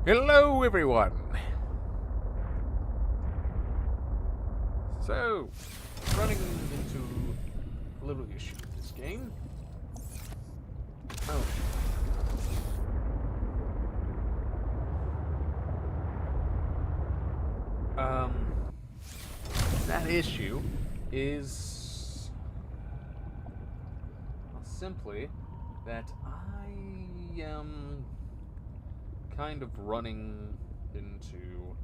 Hello, everyone. So, running into a little issue with this game. Oh. That issue is simply that I am kind of running into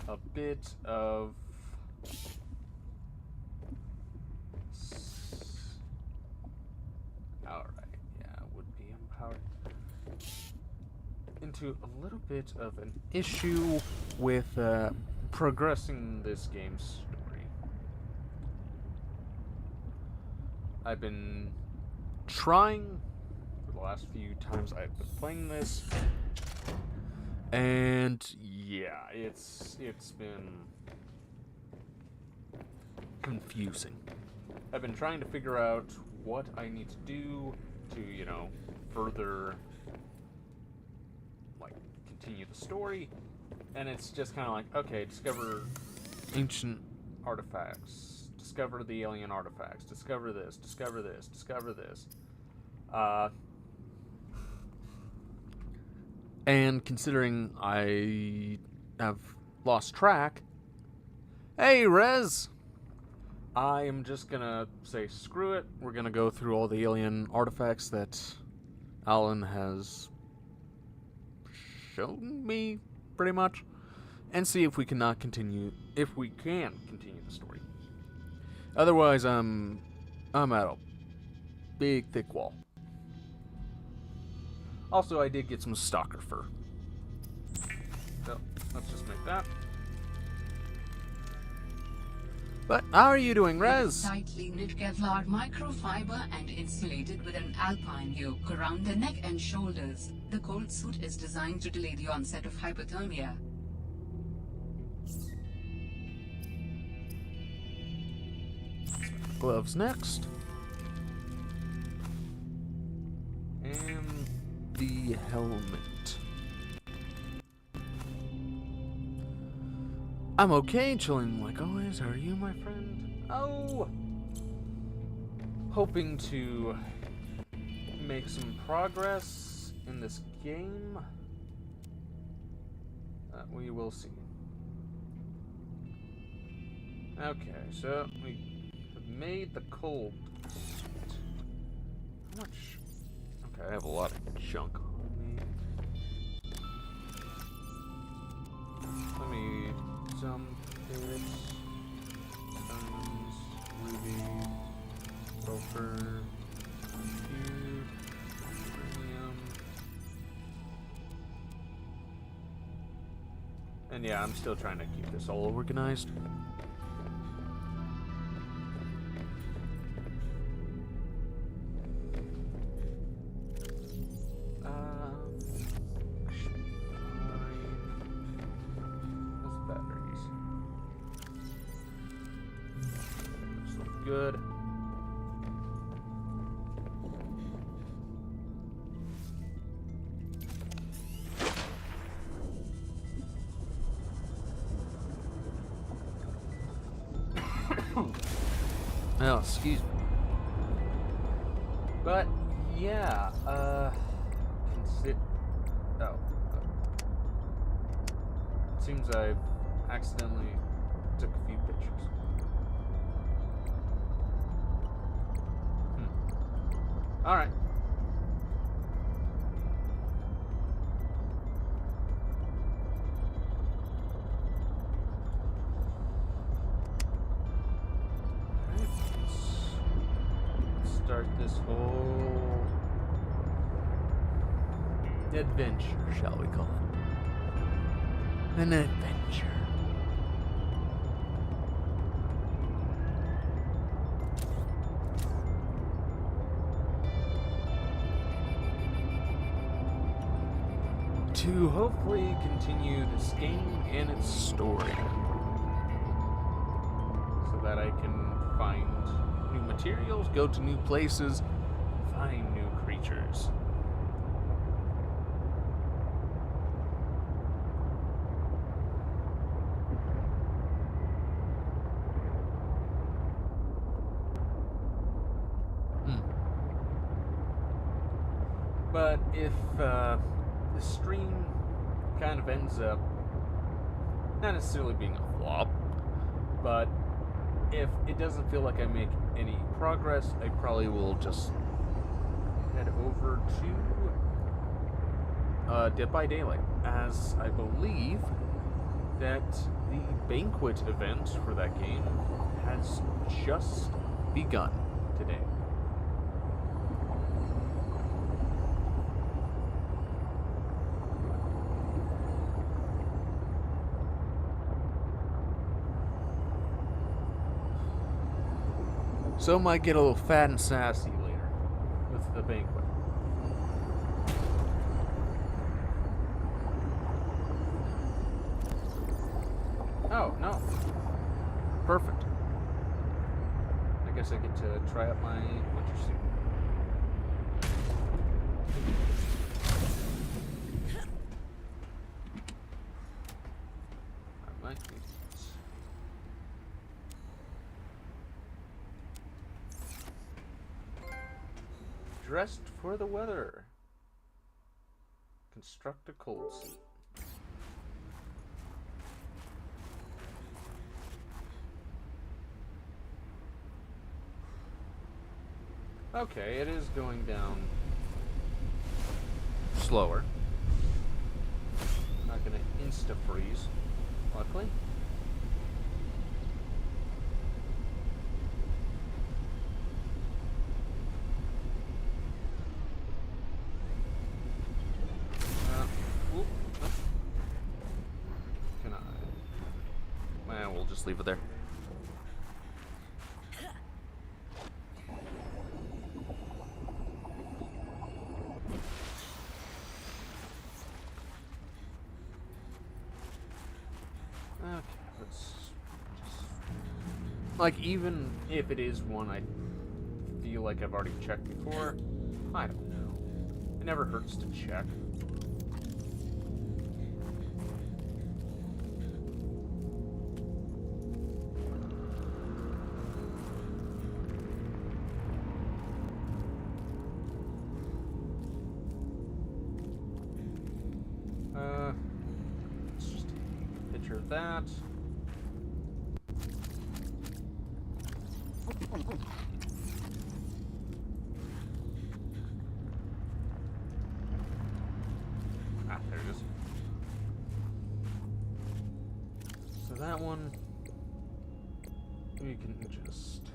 a bit of would be empowered into a little bit of an issue with progressing this game's story. I've been trying for the last few times I've been playing this, and yeah, it's been confusing. I've been trying to figure out what I need to do to, further, continue the story, and it's just kind of like, okay, discover ancient artifacts, discover the alien artifacts, discover this, discover this, discover this. And considering I have lost track, hey, Rez! I am just gonna say screw it. We're gonna go through all the alien artifacts that Alan has shown me, pretty much, and see if we can continue the story. Otherwise, I'm at a big, thick wall. Also, I did get some stalker fur. So, let's just make that. But how are you doing, Rez? Tightly knit Kevlar microfiber and insulated with an alpine yoke around the neck and shoulders. The cold suit is designed to delay the onset of hypothermia. Gloves next. And the helmet. I'm okay, chilling like always. How are you, my friend? Oh! Hoping to make some progress in this game. We will see. Okay, so we have made the cold suit. How much? Okay, I have a lot of junk on me. Let me some bits, stones, ruby, sulfur, cube, uranium. And yeah, I'm still trying to keep this all organized. Good. Oh, excuse me. But yeah, it seems I've accidentally took a few pictures. Alright. Let's start this whole adventure, shall we call it? An adventure. To hopefully continue this game and its story, so that I can find new materials, go to new places, find new creatures. But if the stream kind of ends up not necessarily being a flop, but if it doesn't feel like I make any progress, I probably will just head over to Dead by Daylight, as I believe that the banquet event for that game has just begun today. So might get a little fat and sassy later with the banquet. Oh, no. Perfect. I guess I get to try out my winter suit. I might need this. Dressed for the weather. Construct a cold suit. Okay, it is going down slower. Not gonna insta-freeze, luckily. Can I? Well, we'll just leave it there. Okay, let's just... Like, even if it is one I feel like I've already checked before, I don't know. It never hurts to check. Let's just take a picture of that. Ah, there it is. So that one, we can just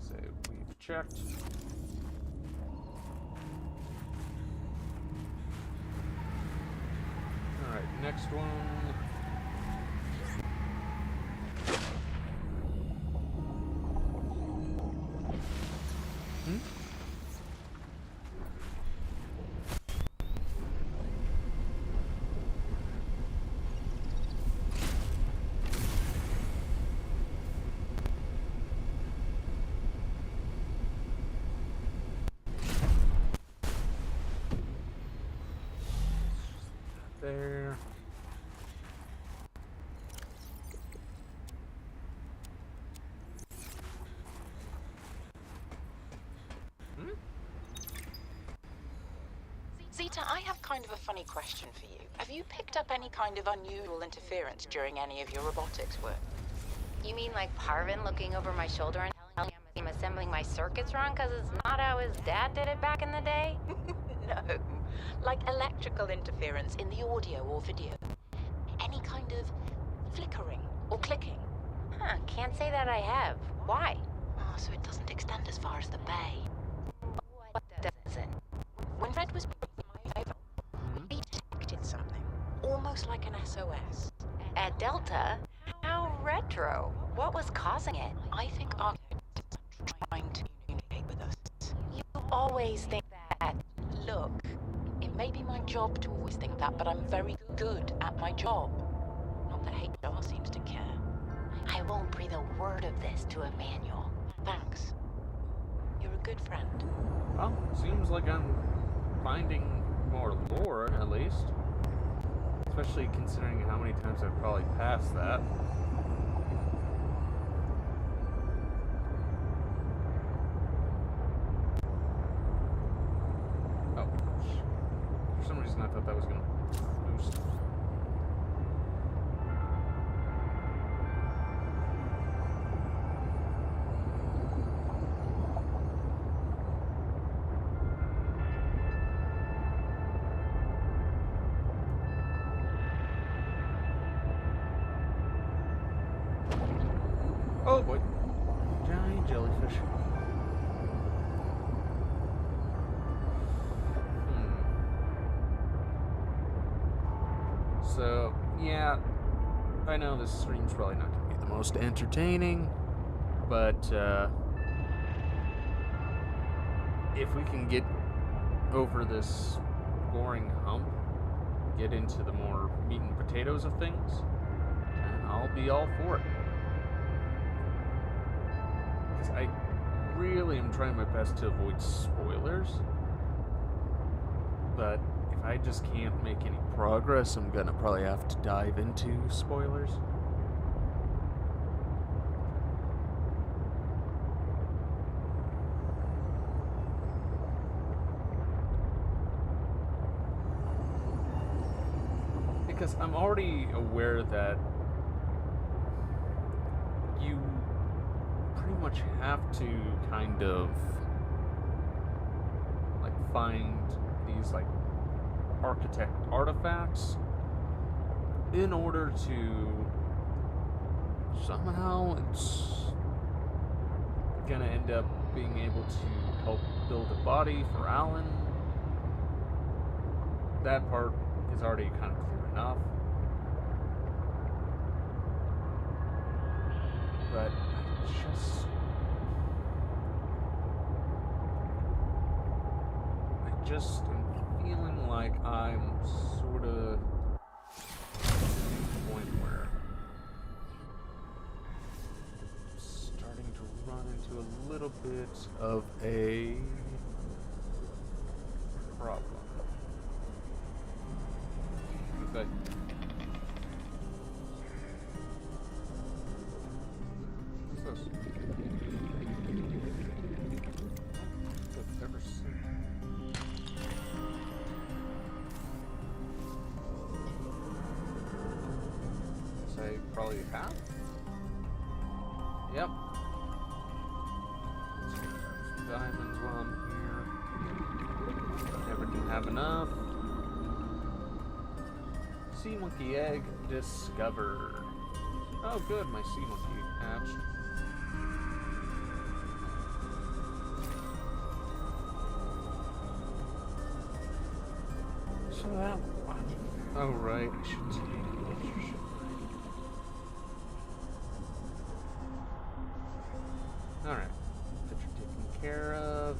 say we've checked. Alright, next one. There. Zeta, I have kind of a funny question for you. Have you picked up any kind of unusual interference during any of your robotics work? You mean like Parvin looking over my shoulder and telling me I'm assembling my circuits wrong because it's not how his dad did it back in the day? No. Like electrical interference in the audio or video. Any kind of flickering or clicking. Huh, can't say that I have. Why? Oh, so it doesn't extend as far as the bay. What does it? When Red was he detected something. Almost like an SOS. At Delta? How retro. What was causing it? I think architects are trying to communicate with us. You always think that. Look, it may be my job to always think that, but I'm very good at my job. Not that HR seems to care. I won't breathe a word of this to Emmanuel. Thanks. You're a good friend. Well, seems like I'm finding more lore, at least. Especially considering how many times I've probably passed that. Oh, Oh boy. Giant jellyfish. So, yeah, I know this stream's probably not going to be the most entertaining, but if we can get over this boring hump, get into the more meat and potatoes of things, then I'll be all for it. Because I really am trying my best to avoid spoilers, but if I just can't make any progress, I'm gonna probably have to dive into spoilers. Because I'm already aware that you pretty much have to kind of like find these like architect artifacts in order to somehow it's gonna end up being able to help build a body for Alan. That part is already kind of clear enough. But I just am feeling like I'm sort of at the point where I'm starting to run into a little bit of a problem. Okay. What's this? I've never seen. Say probably have. Yep. Let's get some diamonds while I'm here. Never can have enough. Sea monkey egg discovered. Oh good, my sea monkey hatched. So that one. Oh right, I should take a picture, shouldn't I? Alright. Picture taken care of.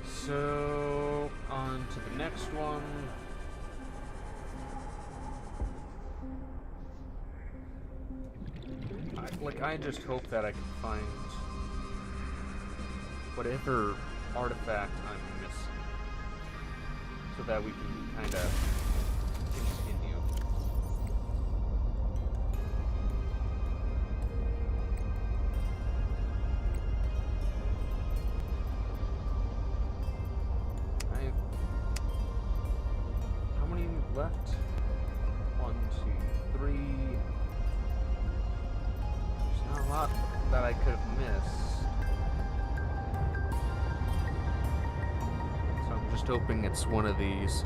So on to the next one. I just hope that I can find whatever artifact I'm missing, so that we can kind of continue. How many left? 1, 2, 3. Not a lot that I could have missed. So I'm just hoping it's one of these.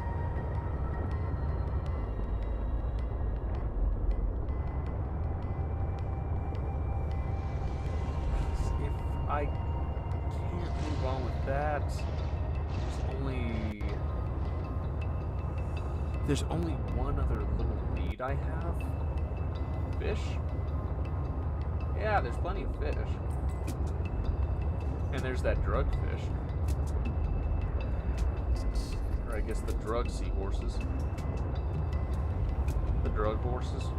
If I can't move on with that, there's only one other little lead I have. Fish? Yeah, there's plenty of fish. And there's that drug fish. Or I guess the drug seahorses. The drug horses.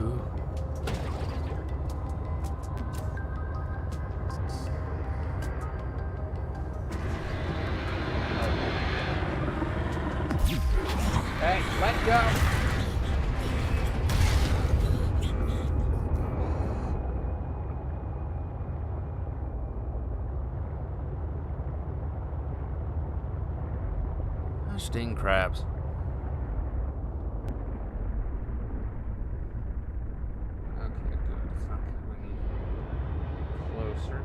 Ooh. Hey, let go! Sting crabs. Okay, good. It's not coming closer.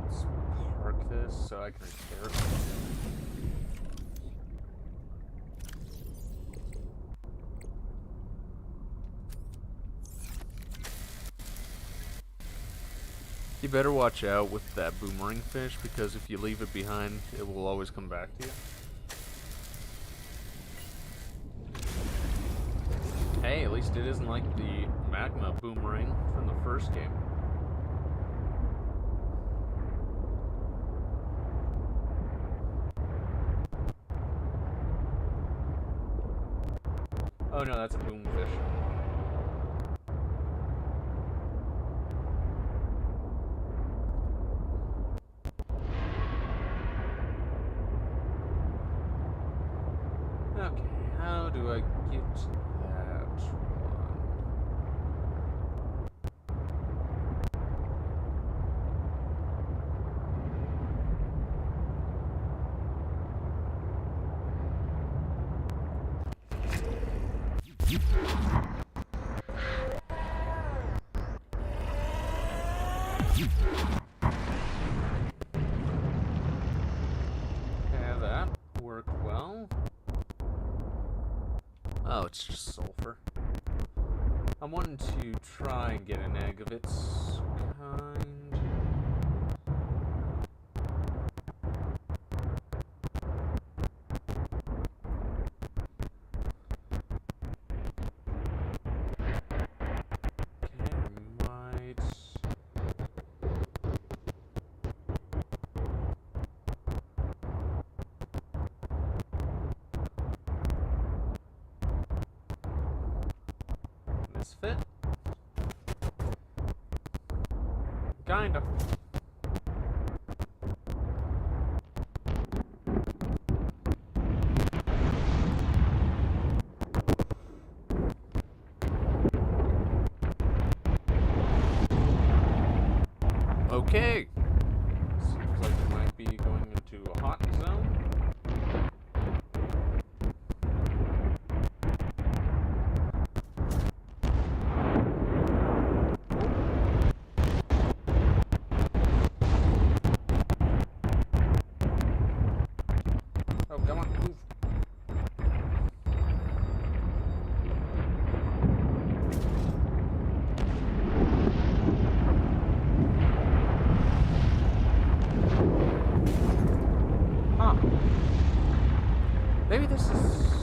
Let's park this so I can repair it. You better watch out with that boomerang fish, because if you leave it behind, it will always come back to you. Hey, at least it isn't like the magma boomerang from the first game. Oh no, that's a boomfish. Okay, how do I get that one? Okay, that worked well. Oh, it's just sulfur. I'm wanting to try and get an egg of its kind. Okay, might. Misfit? Kinda. Okay. Seems like it might be going into a hot zone. Oh, come on, move. Huh. Maybe this is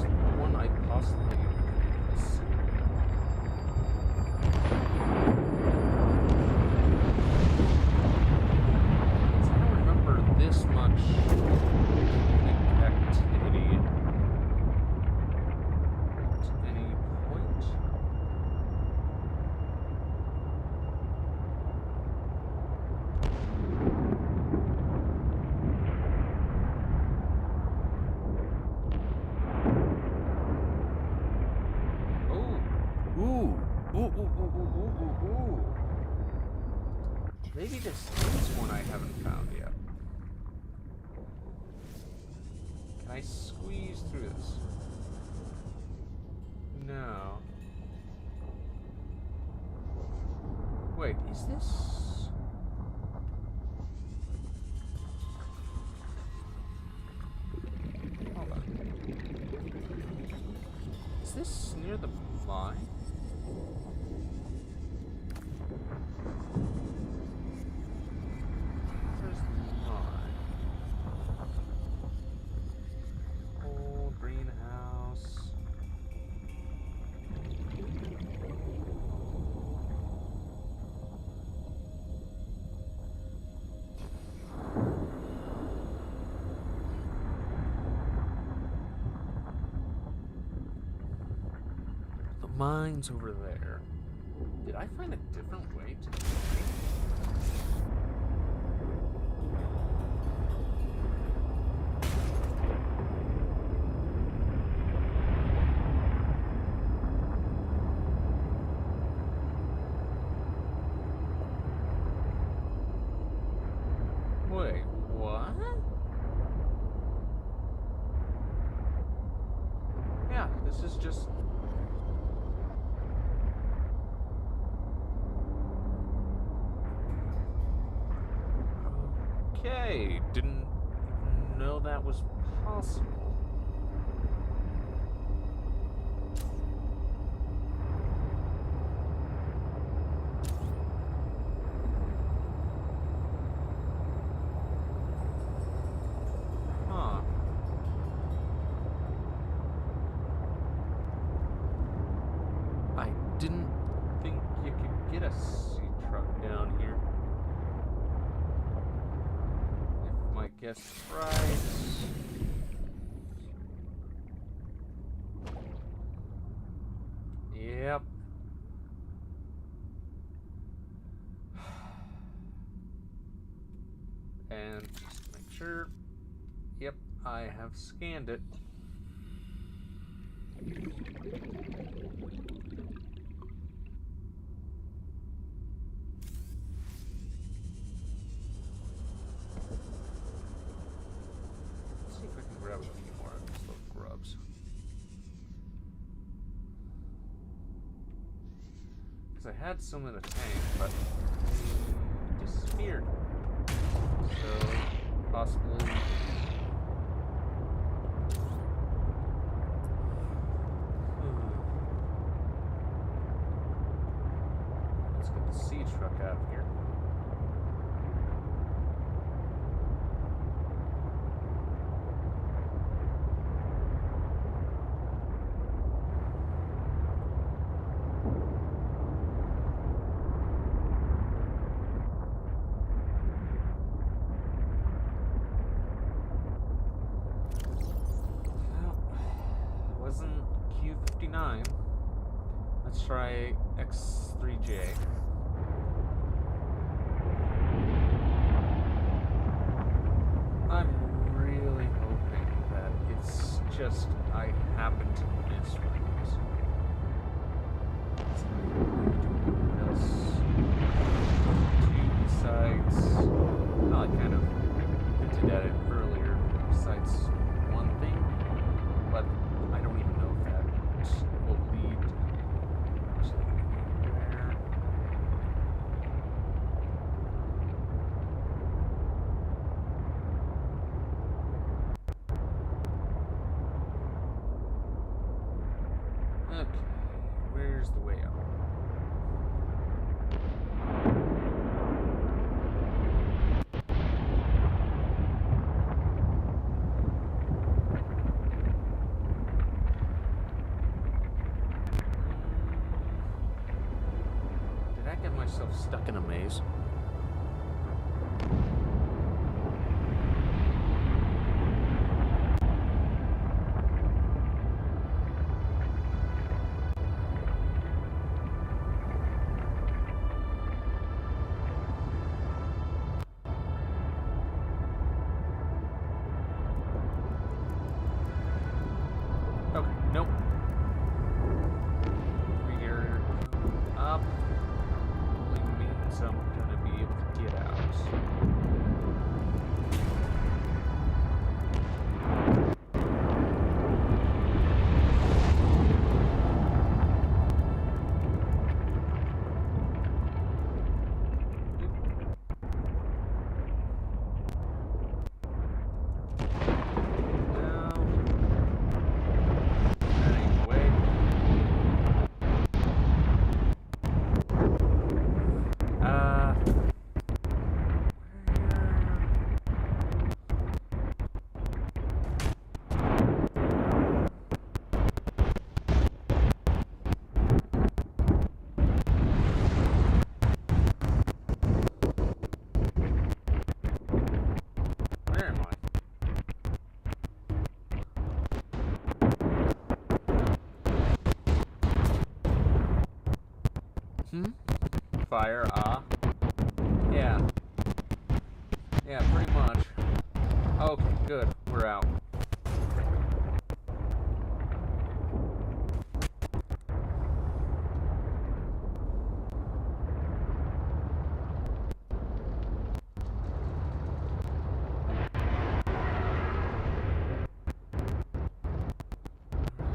the one I possibly missed. I don't remember this much activity at any point. Ooh. Ooh. Ooh, ooh, ooh, ooh, ooh, ooh, ooh. Maybe this is one I haven't found yet. Can I squeeze through this? No. Wait, is this... Hold on. Is this near the mine? Where's the mine? Old greenhouse. The mine's over there. Did I find a different way to... Wait, what? Yeah, this is just... Okay, didn't even know that was possible. Huh. I didn't think you could get a sea truck down here. If my guess is right. Yep. And just to make sure. Yep, I have scanned it. Let's see if I can grab a few more of these little grubs. Because I had some in the tank, but they disappeared. So, possibly. Let's get the sea truck out of here. Wasn't Q59. Let's try X3J. I'm really hoping that it's just I happen to miss one of these. What else? Two besides. Well, I kind of hinted at it earlier. Besides one thing, but I don't even know if that will lead to anywhere. Okay, where's the way out? Did I get myself stuck in a maze? Okay, nope. We're up. Only means I'm gonna be able to get out. Where am I? Fire, yeah. Yeah, pretty much. Okay, good. We're out.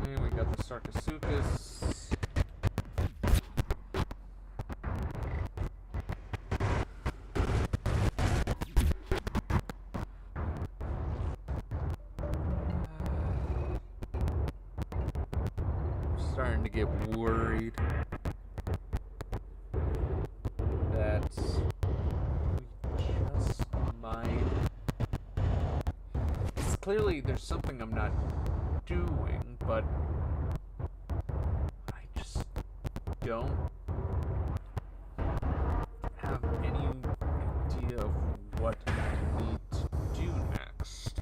And we got the Sarcosuchus. starting to get worried that we just might. 'Cause clearly, there's something I'm not doing, but I just don't have any idea of what I need to do next.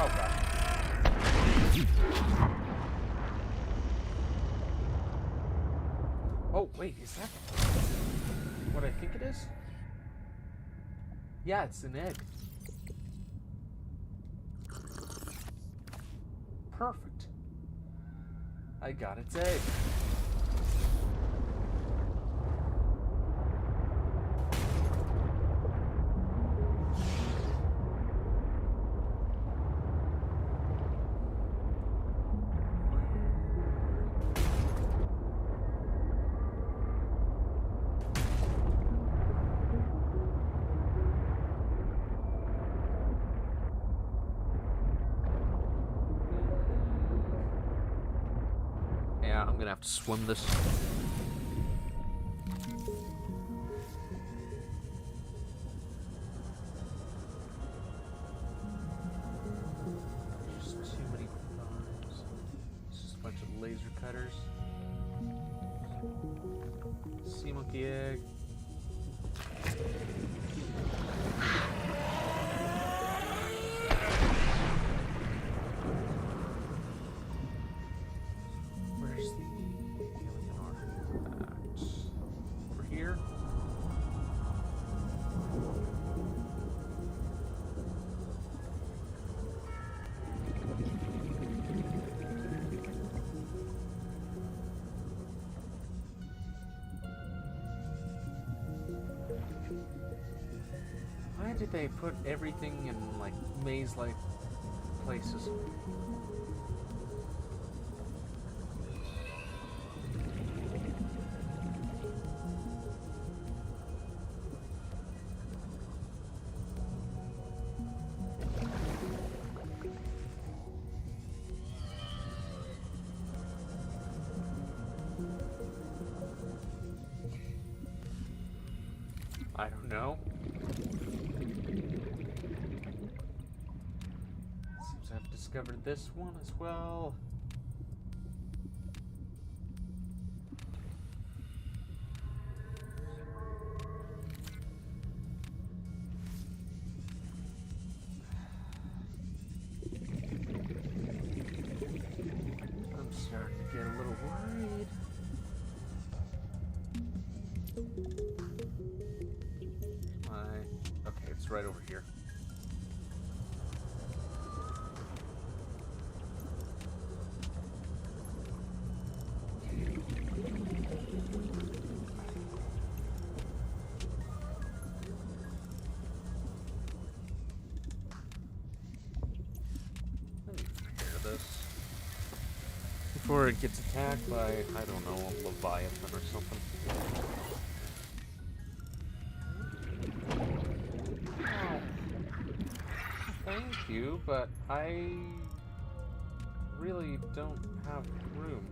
Oh god. Oh, wait, is that what I think it is? Yeah, it's an egg. Perfect. I got its egg. Yeah, I'm gonna have to swim this. There's too many farms. It's just a bunch of laser cutters. Sea monkey egg. Where's the alien artifact? Over here? Why did they put everything in, like, maze-like places? I don't know. Seems I've discovered this one as well. I'm starting to get a little worried. Okay, it's right over here. Let me repair this before it gets attacked by, I don't know, a Leviathan or something. Thank you, but I really don't have room.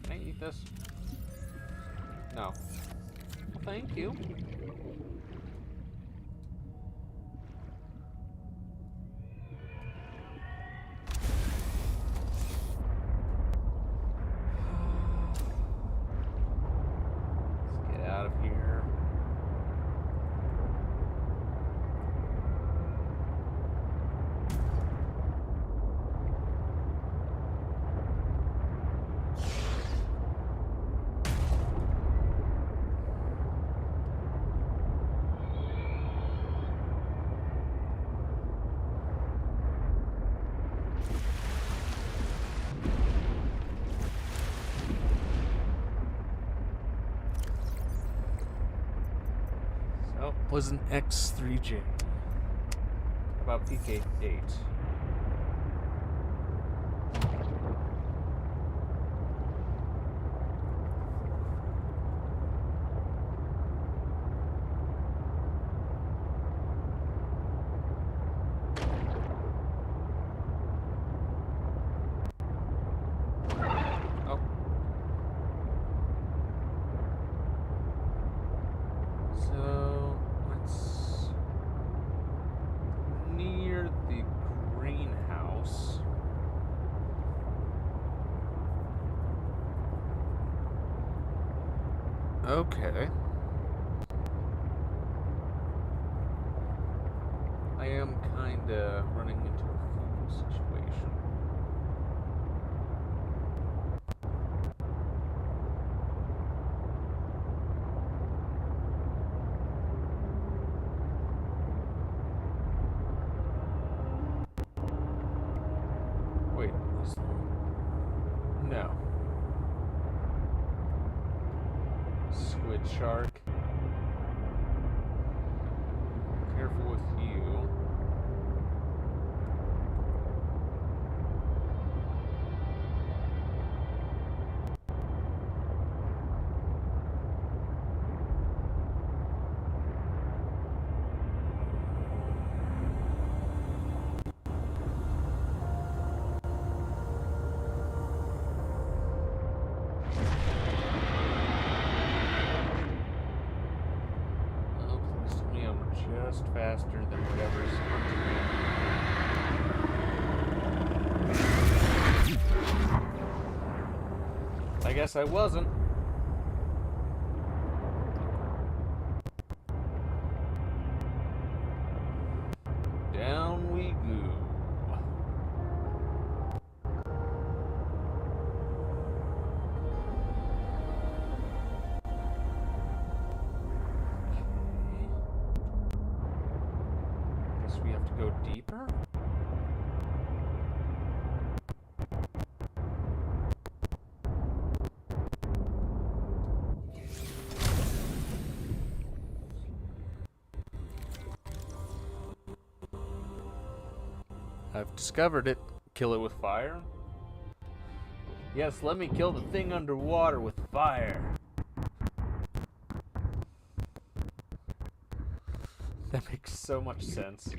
Can I eat this? No. Well, thank you. Out of here. Oh, was an X3J. About PK8. Okay. I am kinda running into a food situation. Wait, no. Squid shark. Careful with you. Oh, please tell me I'm just faster than whatever's hunting me. I guess I wasn't. Down we go. Guess we have to go deeper? I've discovered it. Kill it with fire? Yes, let me kill the thing underwater with fire. That makes so much sense.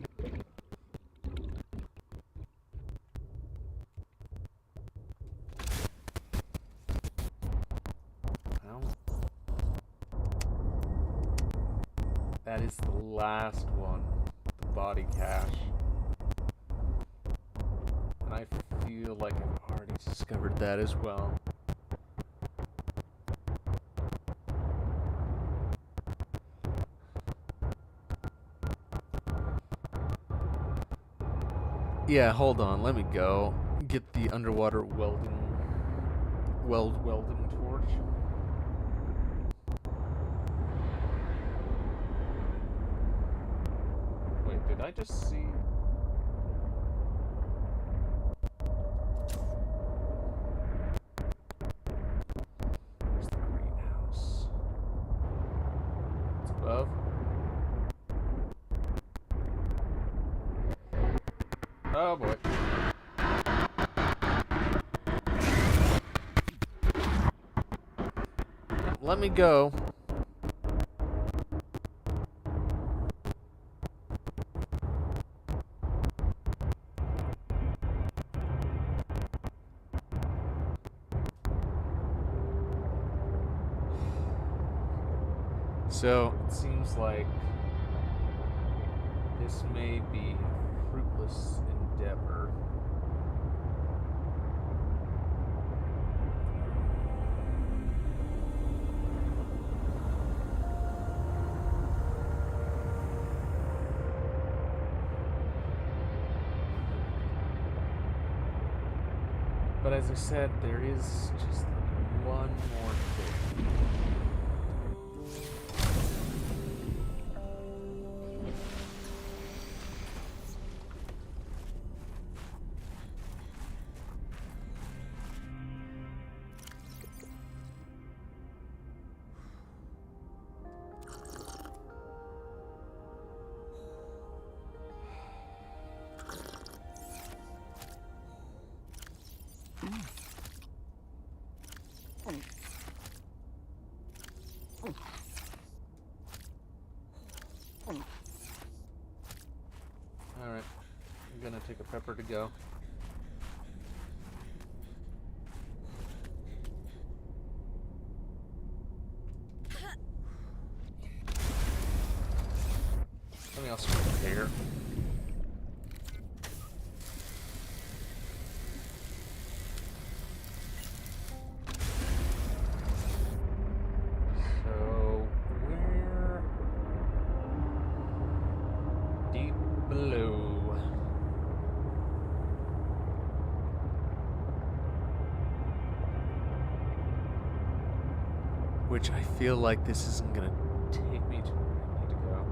Well, that is the last one. The body cache. And I feel like I've already discovered that as well. Yeah, hold on, let me go. Get the underwater welding torch. Wait, did I just see? Where's the greenhouse? It's above. Oh boy. Let me go. So, it seems like this may be a fruitless endeavor. But as I said, there is just like one more thing. Alright. I'm gonna take a pepper to go. Something else here. So, where? Deep below. Which I feel like this isn't gonna take me to where I need to go.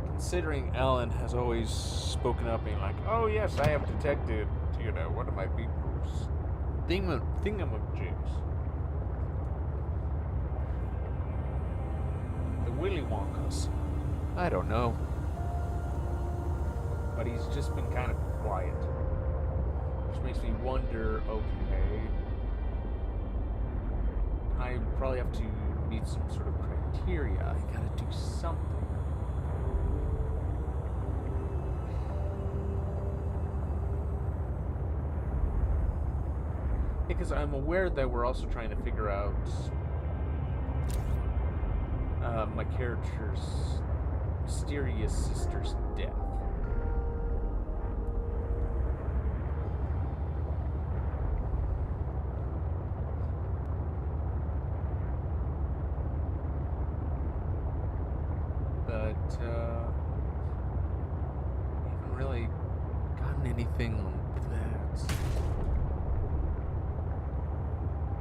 Considering Alan has always spoken up being like, oh yes, I have detected, you know, one of my people's thingamajigs. The Willy Wonkas. I don't know. But he's just been kind of quiet. Which makes me wonder, okay, I probably have to meet some sort of criteria. I gotta do something. Because I'm aware that we're also trying to figure out my character's mysterious sister's death. But we haven't really gotten anything on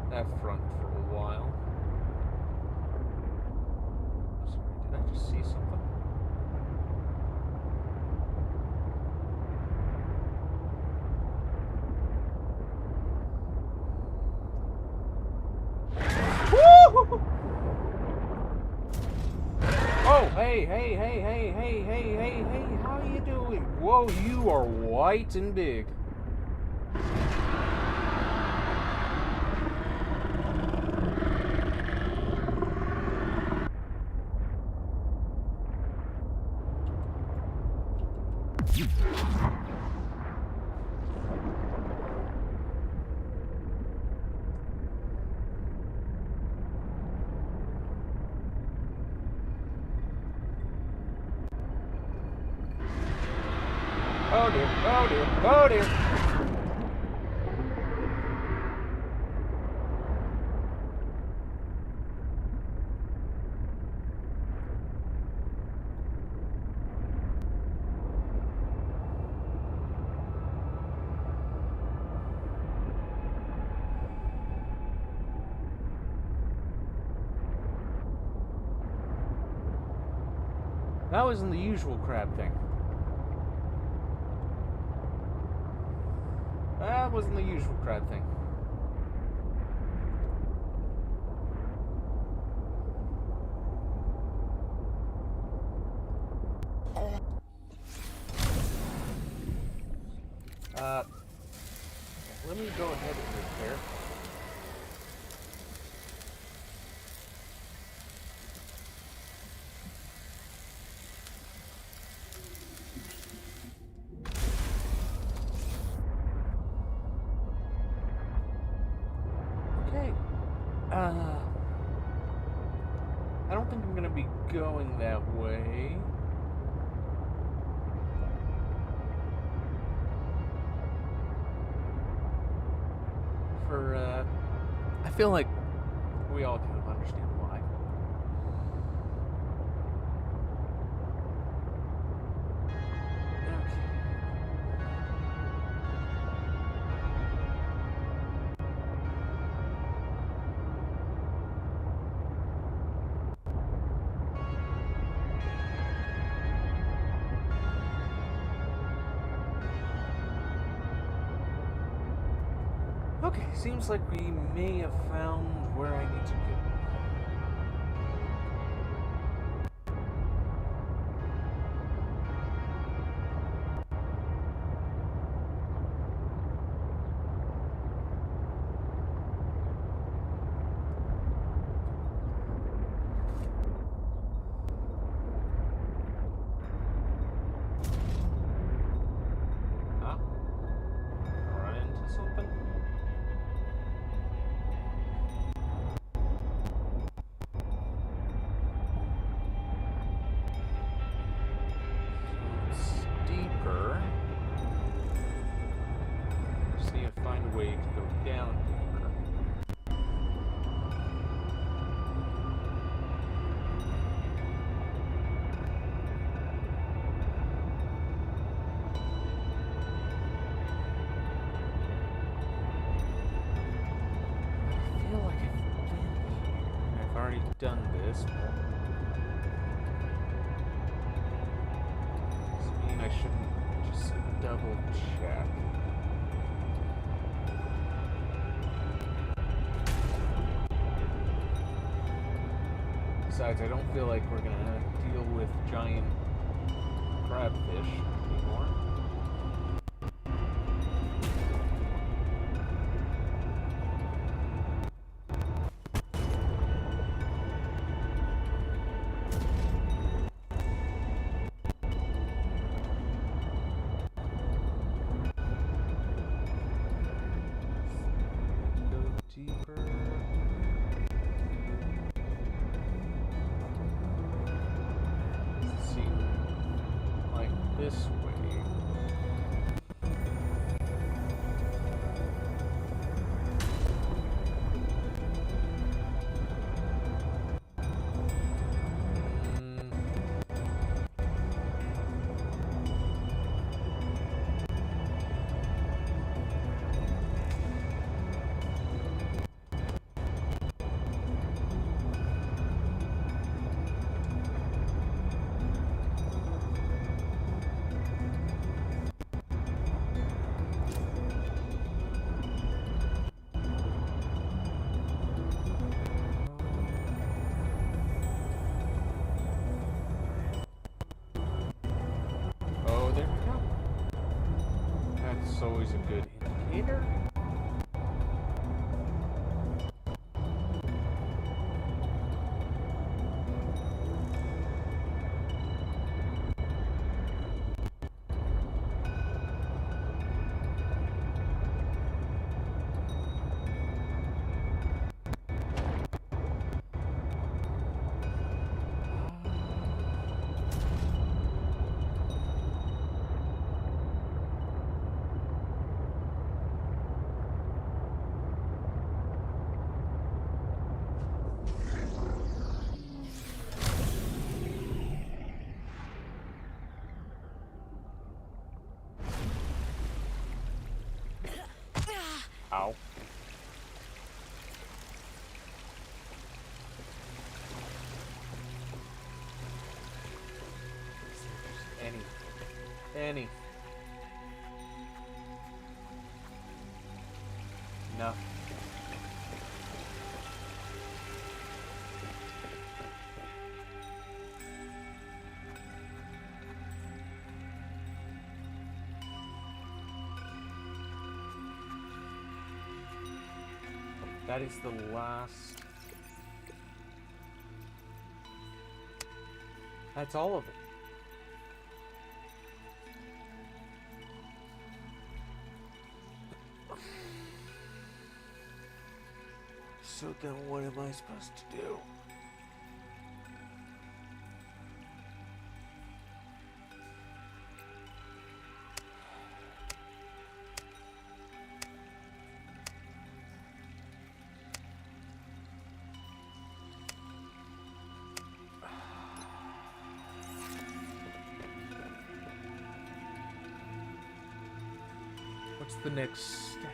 that front for a while. Sorry, did I just see something? Woo! Oh, hey, how you doing? Whoa, you are white and big. Oh dear, oh dear, oh dear. That wasn't the usual crab thing. That wasn't the usual crab thing. Let me go ahead and repair. Okay. I don't think I'm gonna be going that way. I feel like we all kind of understand why. Okay, seems like we may have found where I need to go. done this, but does it mean I shouldn't just double check? Besides, I don't feel like we're gonna deal with giant crabfish anymore. Go deeper. This way. Oh, there we go. That's always a good indicator. Ow. Any. No. That is the last. That's all of it. So then what am I supposed to do? What's the next step?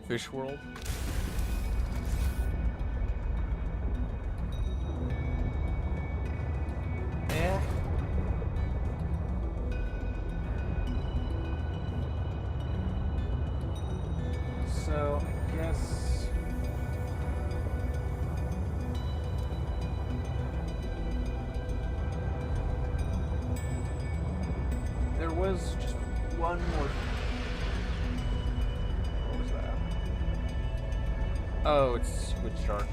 Fish World? Yeah. So, I guess... there was just one more... What was that? Oh, it's switch chart.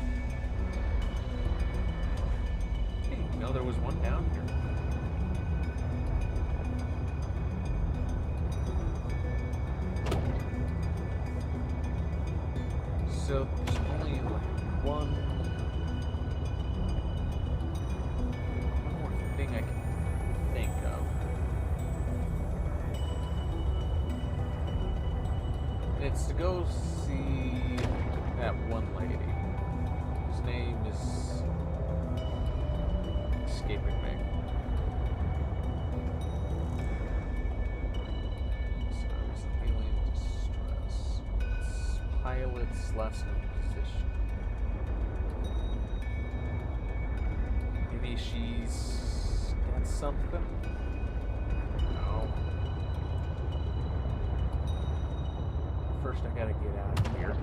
Hey, no, there was one down here. So there's only like one more thing I can think of. It's to go see that one lady. His name is escaping me. So there's an alien last known position. Maybe she's got something? No. First, I gotta get out of here.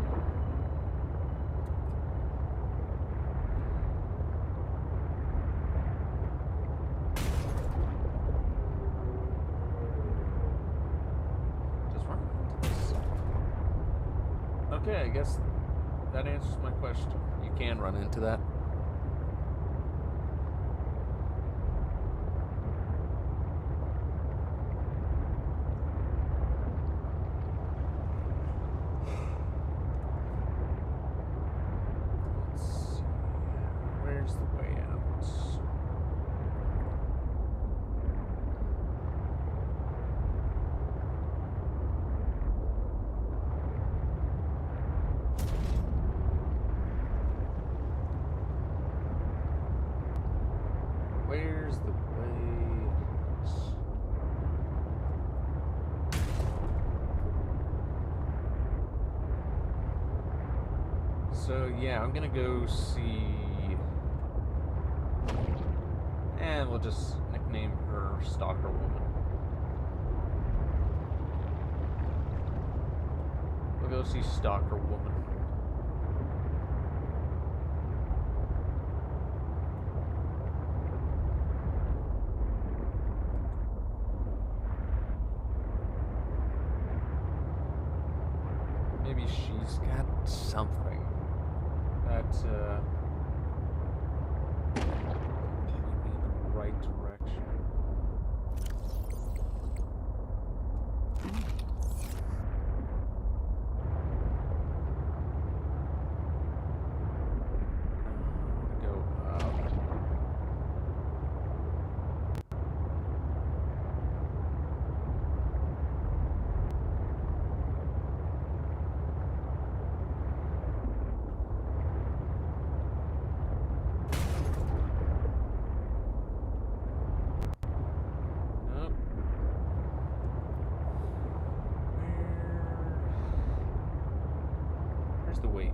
Just run into this. Okay, I guess that answers my question. You can run into that. Where's the way out? Where's the way out? So yeah, I'm gonna go see. And we'll just nickname her Stalker Woman. We'll go see Stalker Woman. Maybe she's got something that, right direction. Go up. Where's the way?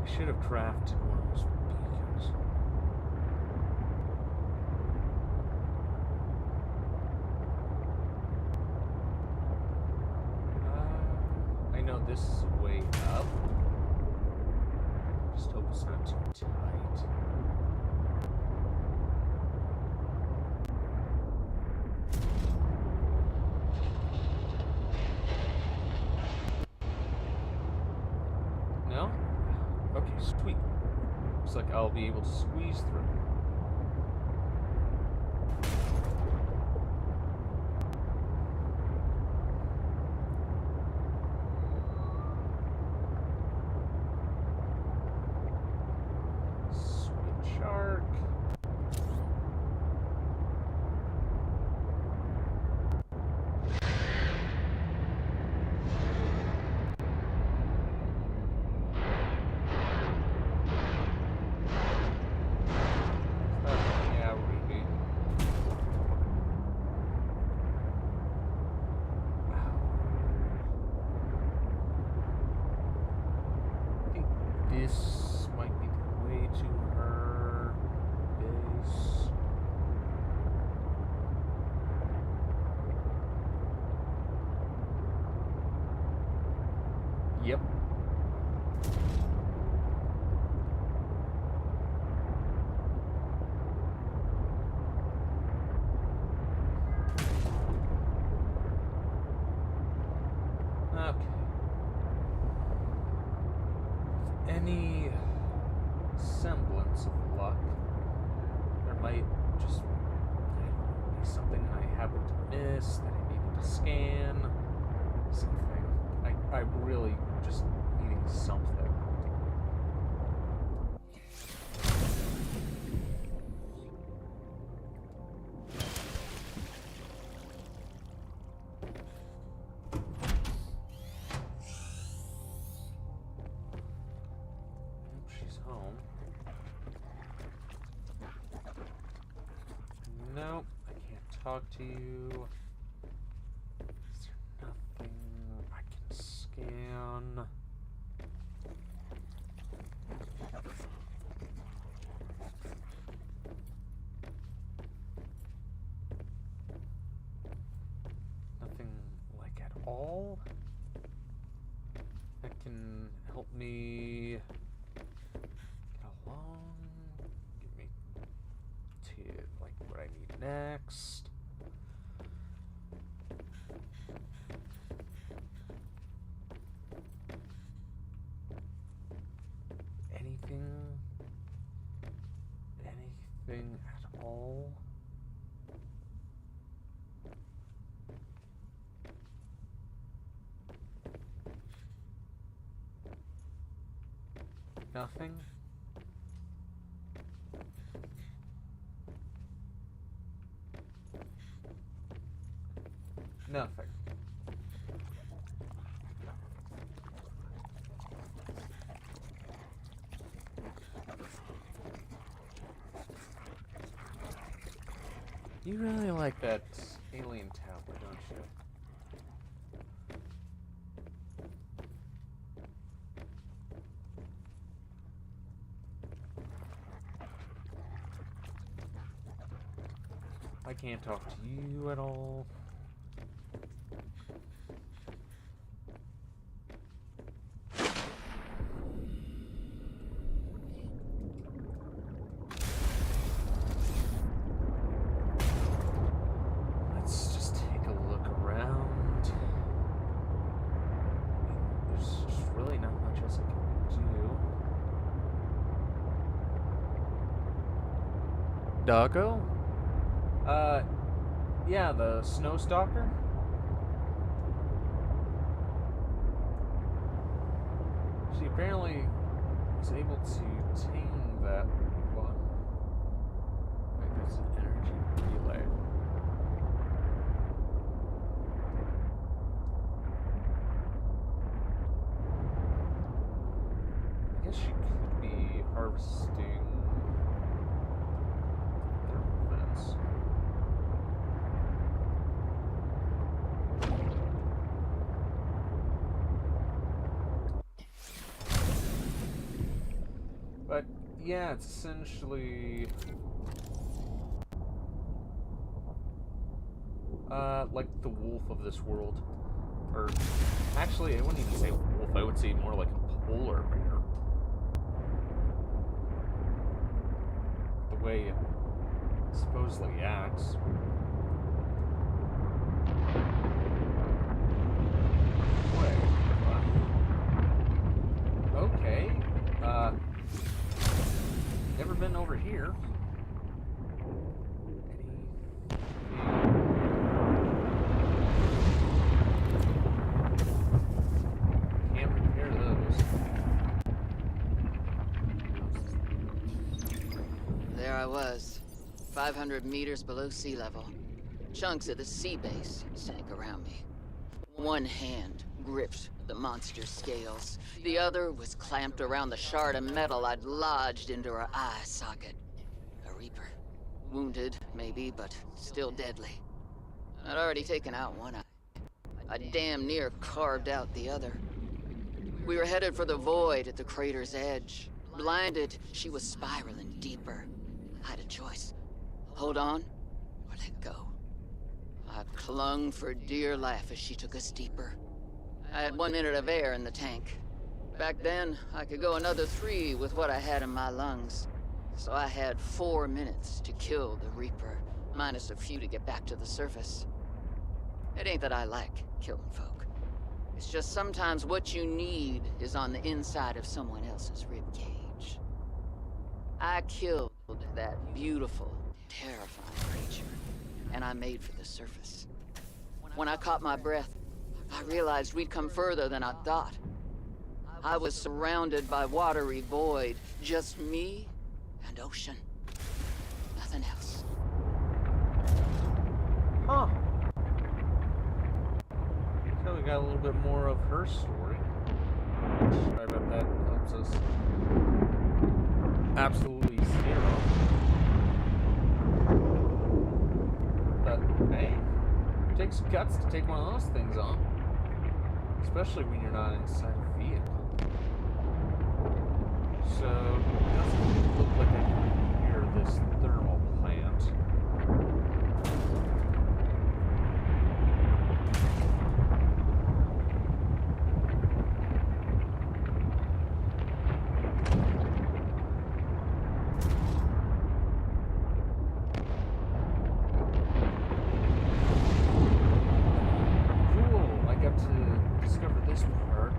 I should have crafted one of those beacons. I know this is a way up. Just hope it's not too tight. No? Okay, sweet. Looks like I'll be able to squeeze through. Sweet shark. Yeah, Ruby. I think this might be the way to her base. Yep. Okay. Any semblance of luck, there might just be something I happen to miss that I needed to scan. Something. I'm really just needing something. she's home. Nope, I can't talk to you. Is there nothing I can scan? Nothing like at all that can help me get along, give me to like what I need next. Anything at all? Nothing? Nothing. You really like that alien tablet, don't you? I can't talk to you at all. Let's just take a look around. There's just really not much else I can do. Doggo? Yeah, the Snow Stalker. She apparently was able to tame that one. Like, there's an energy relay. I guess she could be harvesting thermal vents. But yeah, it's essentially like the wolf of this world. Or actually, I wouldn't even say wolf, I would say more like a polar bear. The way it supposedly acts. Wait, what? Okay. Never been over here. Can't repair those. There I was, 500 meters below sea level. Chunks of the sea base sank around me. One hand gripped the monster's scales. The other was clamped around the shard of metal I'd lodged into her eye socket. A Reaper. Wounded, maybe, but still deadly. I'd already taken out one eye. I damn near carved out the other. We were headed for the void at the crater's edge. Blinded, she was spiraling deeper. I had a choice. Hold on, or let go. I clung for dear life as she took us deeper. I had 1 minute of air in the tank. Back then, I could go another 3 with what I had in my lungs. So I had 4 minutes to kill the Reaper, minus a few to get back to the surface. It ain't that I like killing folk. It's just sometimes what you need is on the inside of someone else's ribcage. I killed that beautiful, terrifying creature, and I made for the surface. When I caught my breath, I realized we'd come further than I thought. I was surrounded by watery void, just me and ocean. Nothing else. Huh. So we got a little bit more of her story. I bet that helps us guts to take one of those things on. Especially when you're not inside a vehicle. So, it doesn't look like I can hear this thermal plant. Cool, I got to discover this part.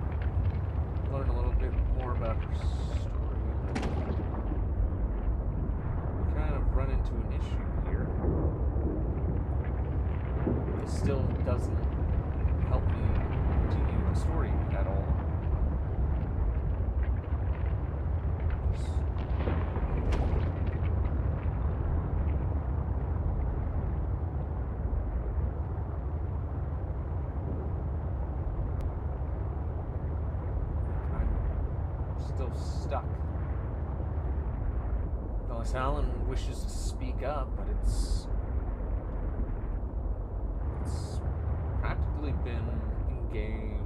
Learn a little bit more about her story, but we kind of run into an issue here. This still doesn't help me continue the story at all. Still stuck. Unless Alan wishes to speak up, but it's practically been in-game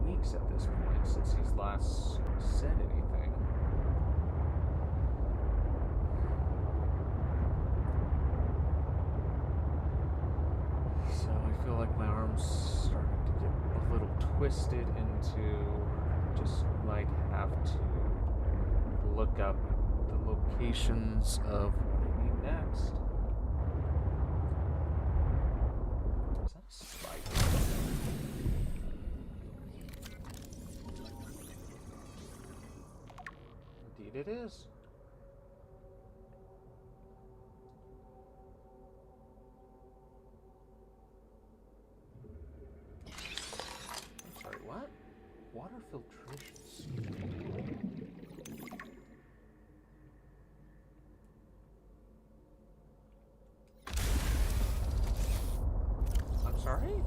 weeks at this point since he's last said anything. So I feel like my arm's starting to get a little twisted into just might have to look up the locations of what I need next. Is that a spider? Indeed it is. I'm sorry, what? Water filtration suit. I'm sorry?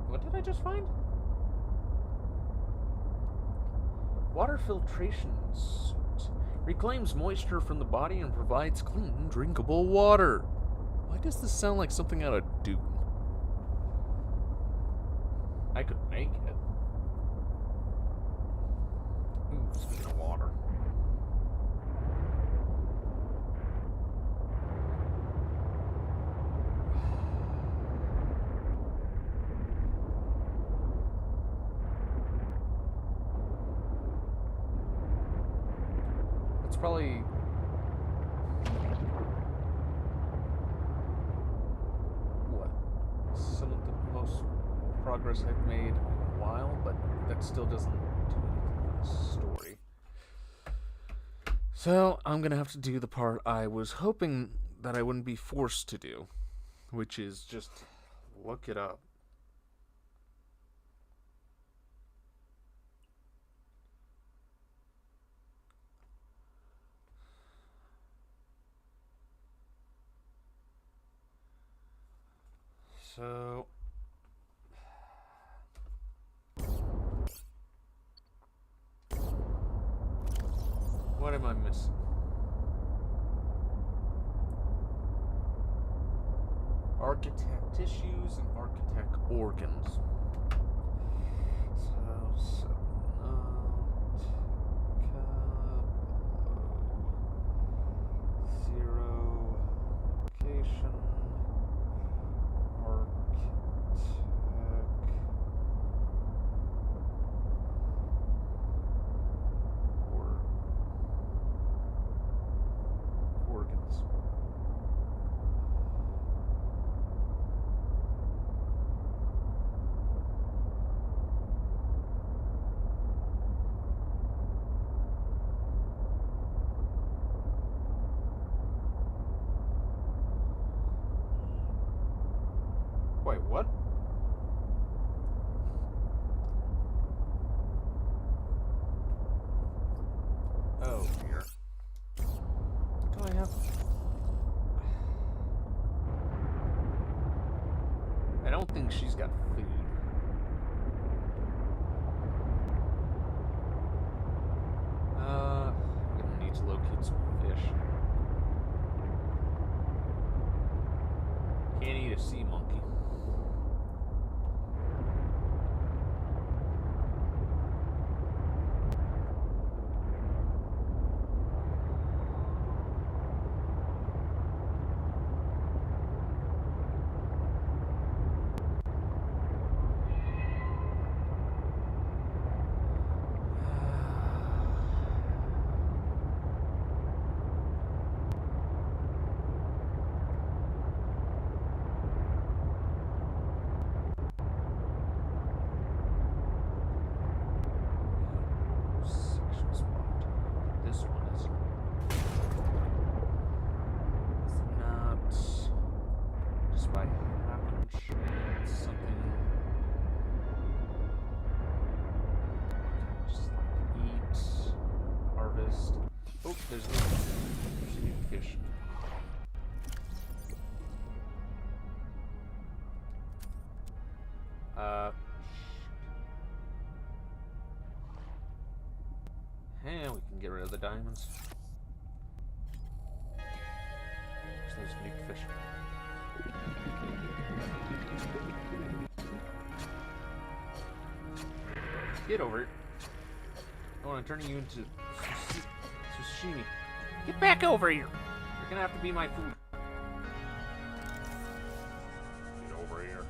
What did I just find? Water filtration suit. Reclaims moisture from the body and provides clean, drinkable water. Why does this sound like something out of Dune? I could make it. Ooh, speaking of water. That's probably some of the most progress I've made in a while, but that still doesn't do anything for the story. So I'm gonna have to do the part I was hoping that I wouldn't be forced to do, which is just look it up. So what am I missing? Architect tissues and architect organs. So zero location. Organs. Wait, what? Oh dear. What do I have? I don't think she's got food. I'm gonna need to locate some fish. Can't eat a sea monkey. Oh, there's new fish. And we can get rid of the diamonds. There's new fish. Get over it. I want to turn you into sashimi. Get back over here. You're gonna have to be my food. Get over here.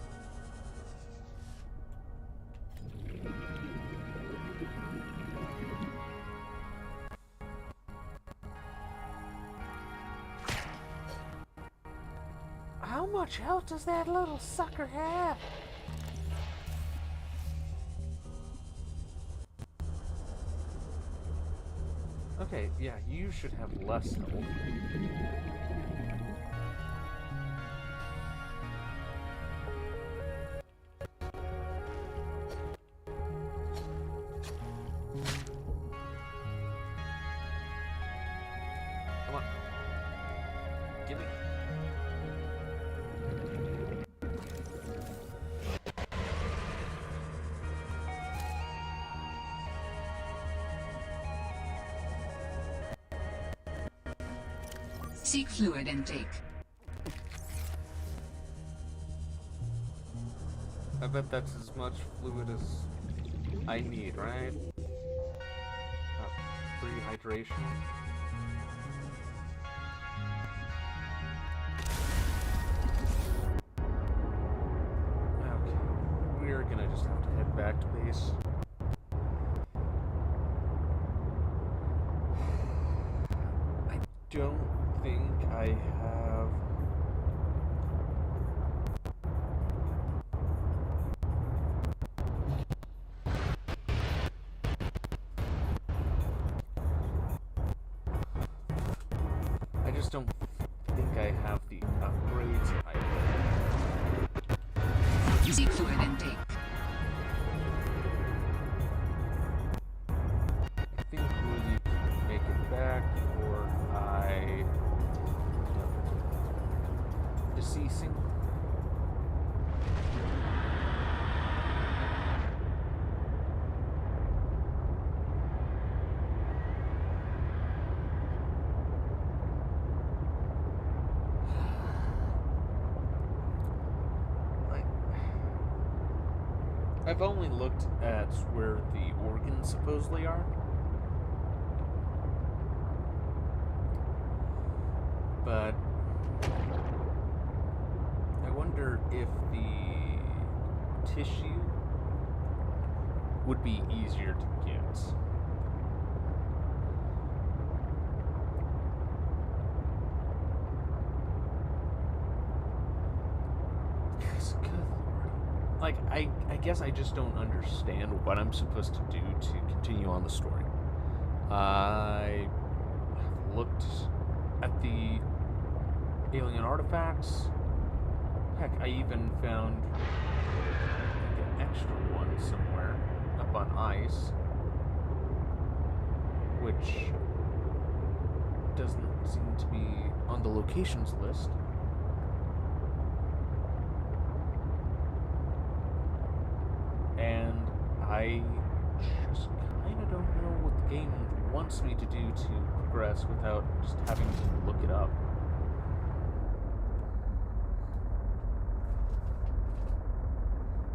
How much health does that little sucker have? Okay, yeah, you should have less health. Come on. Give me. Seek fluid intake. I bet that's as much fluid as I need, right? Free hydration. Okay, we're gonna just have to head back to base. I don't think I have... I just don't think I have the upgrades either. Seek fluid intake. I think we make it back, or I... deceasing. I've only looked at where the organs supposedly are. But I wonder if the tissue would be easier to get. Like, I guess I just don't understand what I'm supposed to do to continue on the story. I have looked at the alien artifacts. Heck, I even found like an extra one somewhere up on ice, which doesn't seem to be on the locations list. And I just kind of don't know what the game wants me to do to progress without just having to look it up.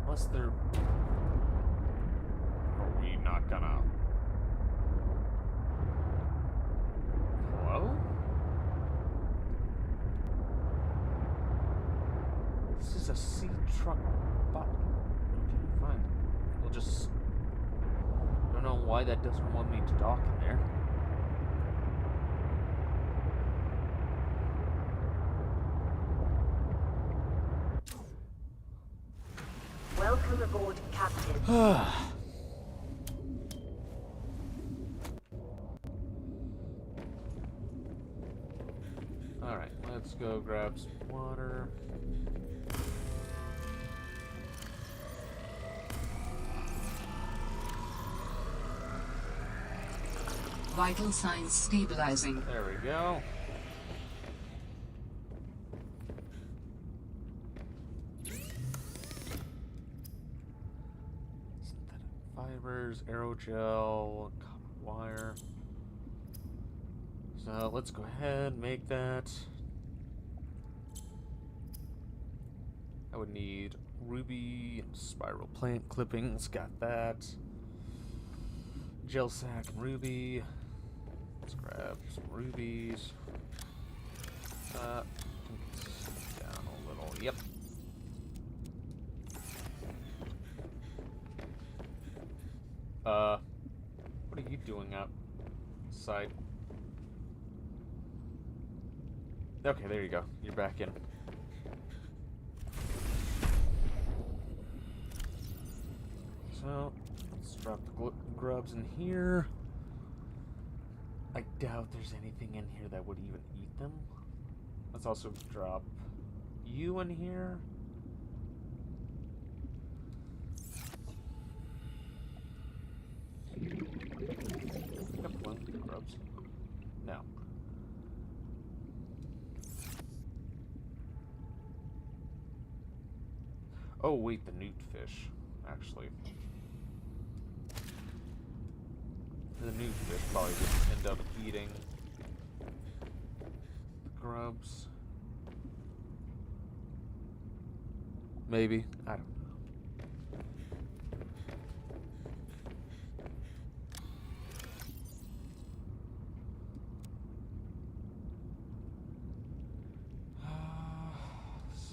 Unless they're... Are we not gonna... Hello? This is a sea truck bot. Okay, fine. We'll just... I don't know why that doesn't want me to dock in there. Welcome aboard, Captain. Alright, let's go grab some water. Vital signs stabilizing. There we go. Synthetic fibers, aerogel, copper wire. So let's go ahead and make that. I would need ruby and spiral plant clippings. Got that. Gel sack and ruby. Let's grab some rubies. Down a little. Yep. What are you doing outside? Okay, there you go. You're back in. So, let's drop the grubs in here. I doubt there's anything in here that would even eat them. Let's also drop you in here. Couple of grubs. No. Oh wait, the newt fish, actually. The newt fish probably would end up eating the grubs. Maybe. I don't know.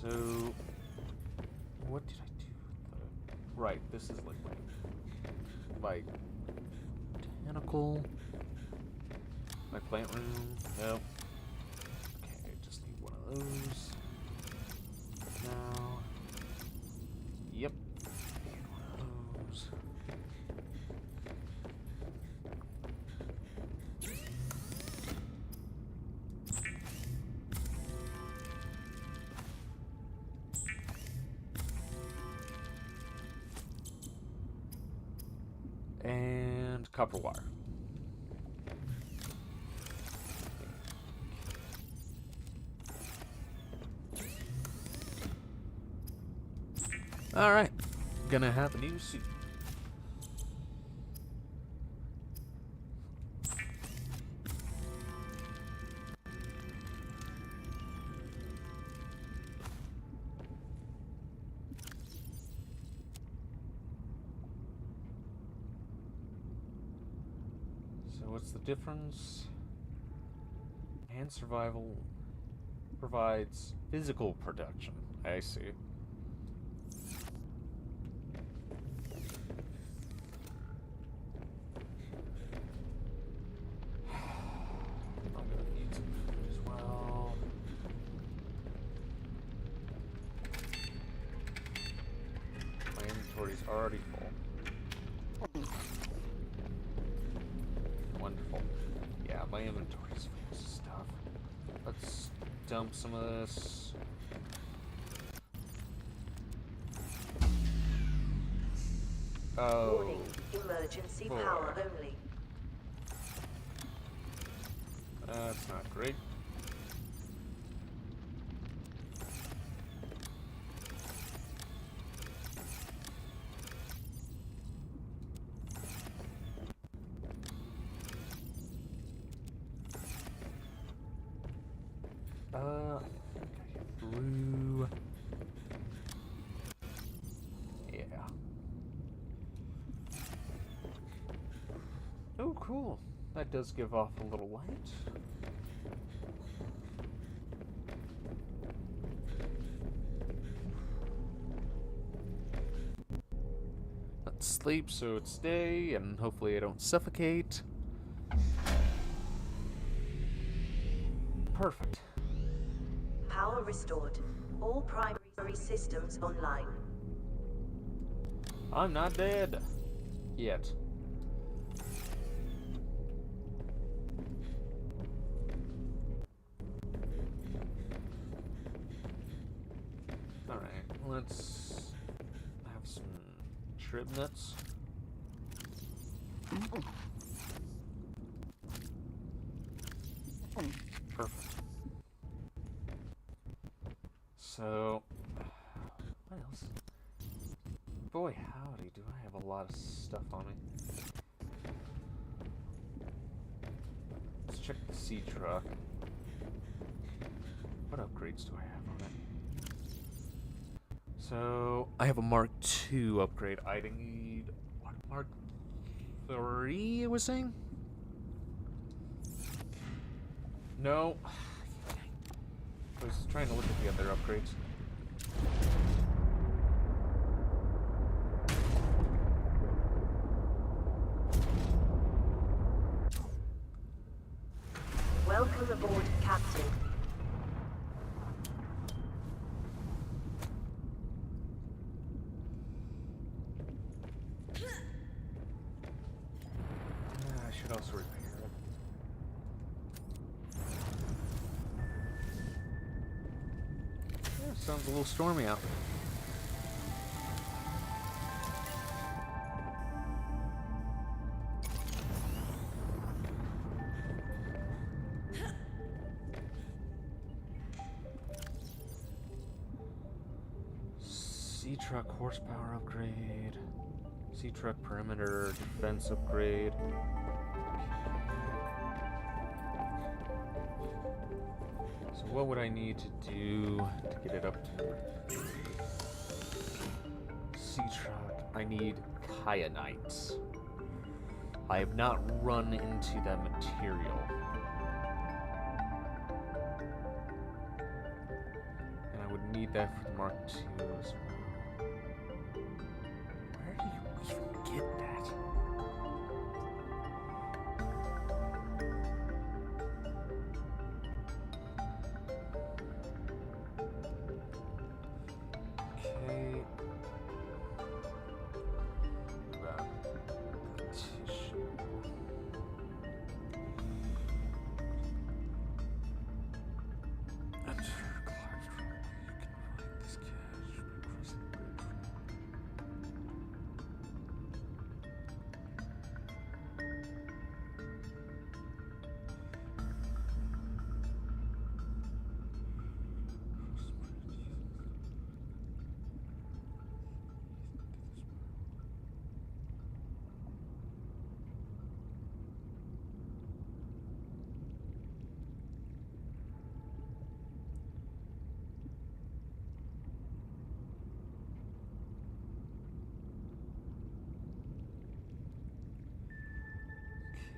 So, what did I do with the... Right, this is like my botanical... My plant room. Nope. Okay, just need one of those. Now... Yep. Need one of those. And copper wire. Alright, gonna have a new suit. So what's the difference? Enhanced survival provides physical protection. I see. I'm gonna need some food as well. My inventory's already full. Wonderful. Yeah, my inventory's full of stuff. Let's dump some of this. Oh. Warning, emergency boy. power only. That's not great. I think I get through. Yeah. Oh, cool. That does give off a little light. Let's sleep so it's day, and hopefully I don't suffocate. Perfect. Power restored. All primary systems online. I'm not dead. Yet. Alright, let's have some trib nuts. Perfect. So, what else? Boy, howdy, do I have a lot of stuff on me. Let's check the sea truck. What upgrades do I have on it? So, I have a Mark II upgrade. I need, what, Mark III, I was saying? No. I was trying to look at the other upgrades. Welcome aboard, Captain. I should also repair it. Yeah, sounds a little stormy out. Sea truck horsepower upgrade. Sea truck perimeter defense upgrade. So what would I need to do to get it up to sea truck? I need kyanites. I have not run into that material. And I would need that for the Mark II as well. Where do you even get that? Okay. Tissue. Enter Clark's room. You can find this cache by crossing the bridge.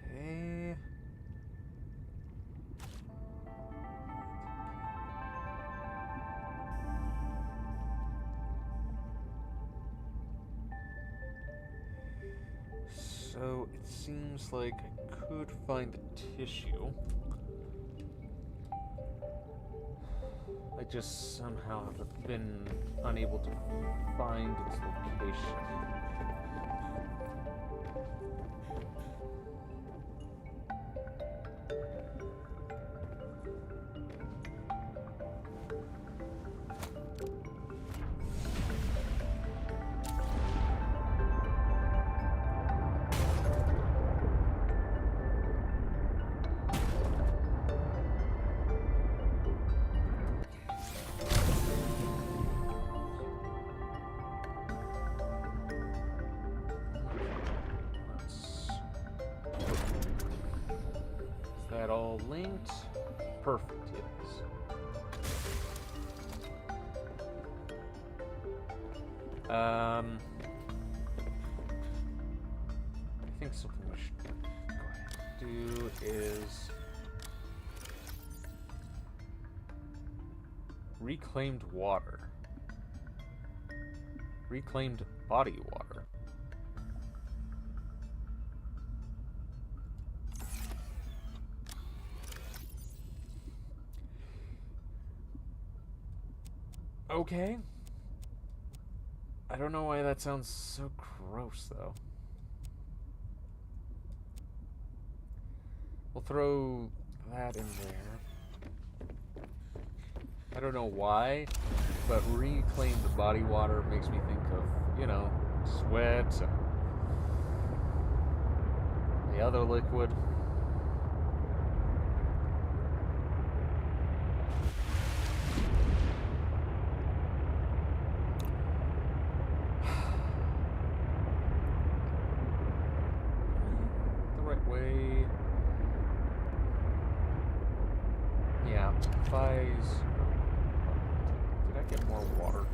Okay. So it seems like I could find the tissue. I just somehow have been unable to find its location. Is that all linked? Perfect, yes. I think something we should go ahead and do is reclaimed water. Reclaimed body water. Okay. I don't know why that sounds so gross, though. We'll throw that in there. I don't know why, but reclaimed body water makes me think of, you know, sweat and the other liquid. If did I get more water?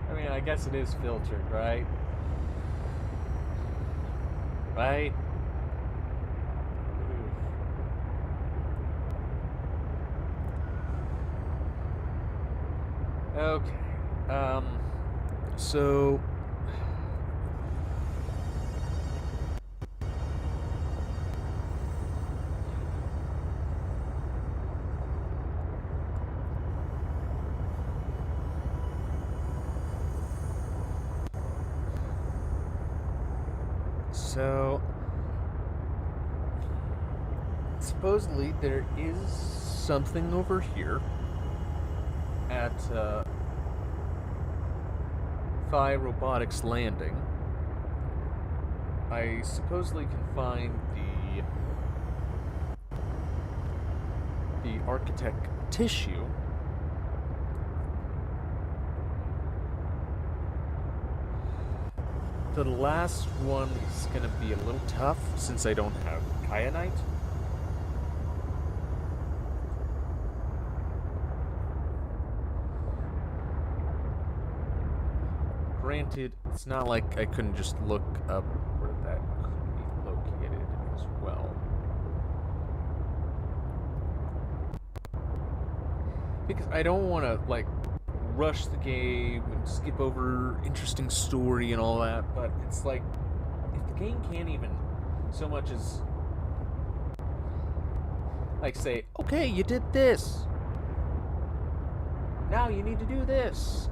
I mean, I guess it is filtered, right? Right? Okay. So supposedly there is something over here at Phi Robotics Landing. I supposedly can find the architect tissue. The last one is gonna be a little tough since I don't have kyanite. Granted, it's not like I couldn't just look up where that could be located as well. Because I don't want to, like, rush the game and skip over interesting story and all that, but it's like, if the game can't even so much as, like, say, okay, you did this. Now you need to do this.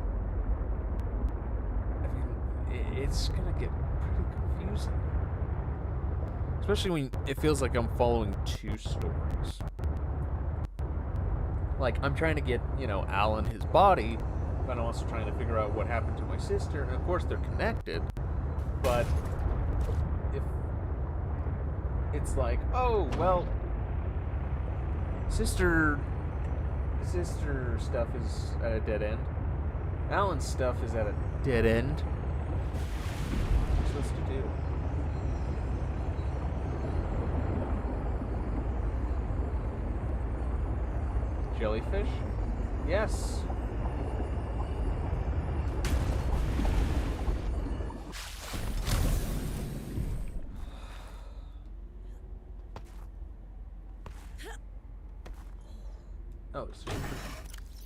It's gonna get pretty confusing. Especially when it feels like I'm following two stories. Like, I'm trying to get, Alan his body, but I'm also trying to figure out what happened to my sister, and of course they're connected, but if it's like, oh, well, sister stuff is at a dead end. Alan's stuff is at a dead end. Supposed to do. Jellyfish? Yes.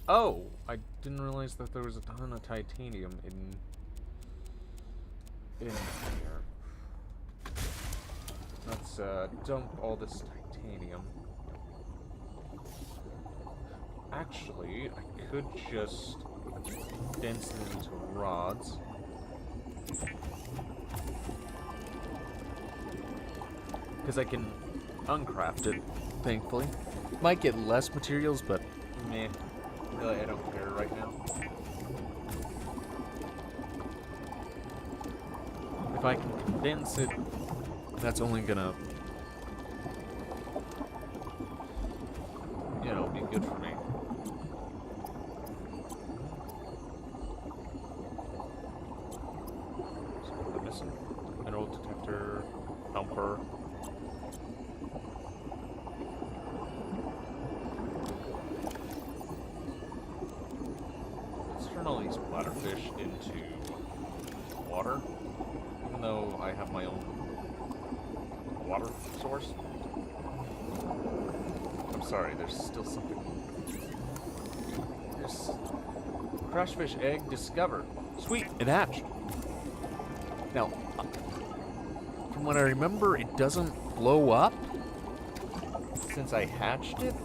Oh, I didn't realize that there was a ton of titanium in here. Let's dump all this titanium. Actually, I could just condense it into rods. Because I can uncraft it, thankfully. Might get less materials, but meh. Really, I don't care right now. If I can condense it, that's only gonna, be good for me. So what am I missing? Mineral detector, thumper. Let's turn all these bladderfish into water. Even though I have my own water source. I'm sorry, there's still something. There's crashfish egg discovered. Sweet, it hatched. Now, from what I remember, it doesn't blow up since I hatched it.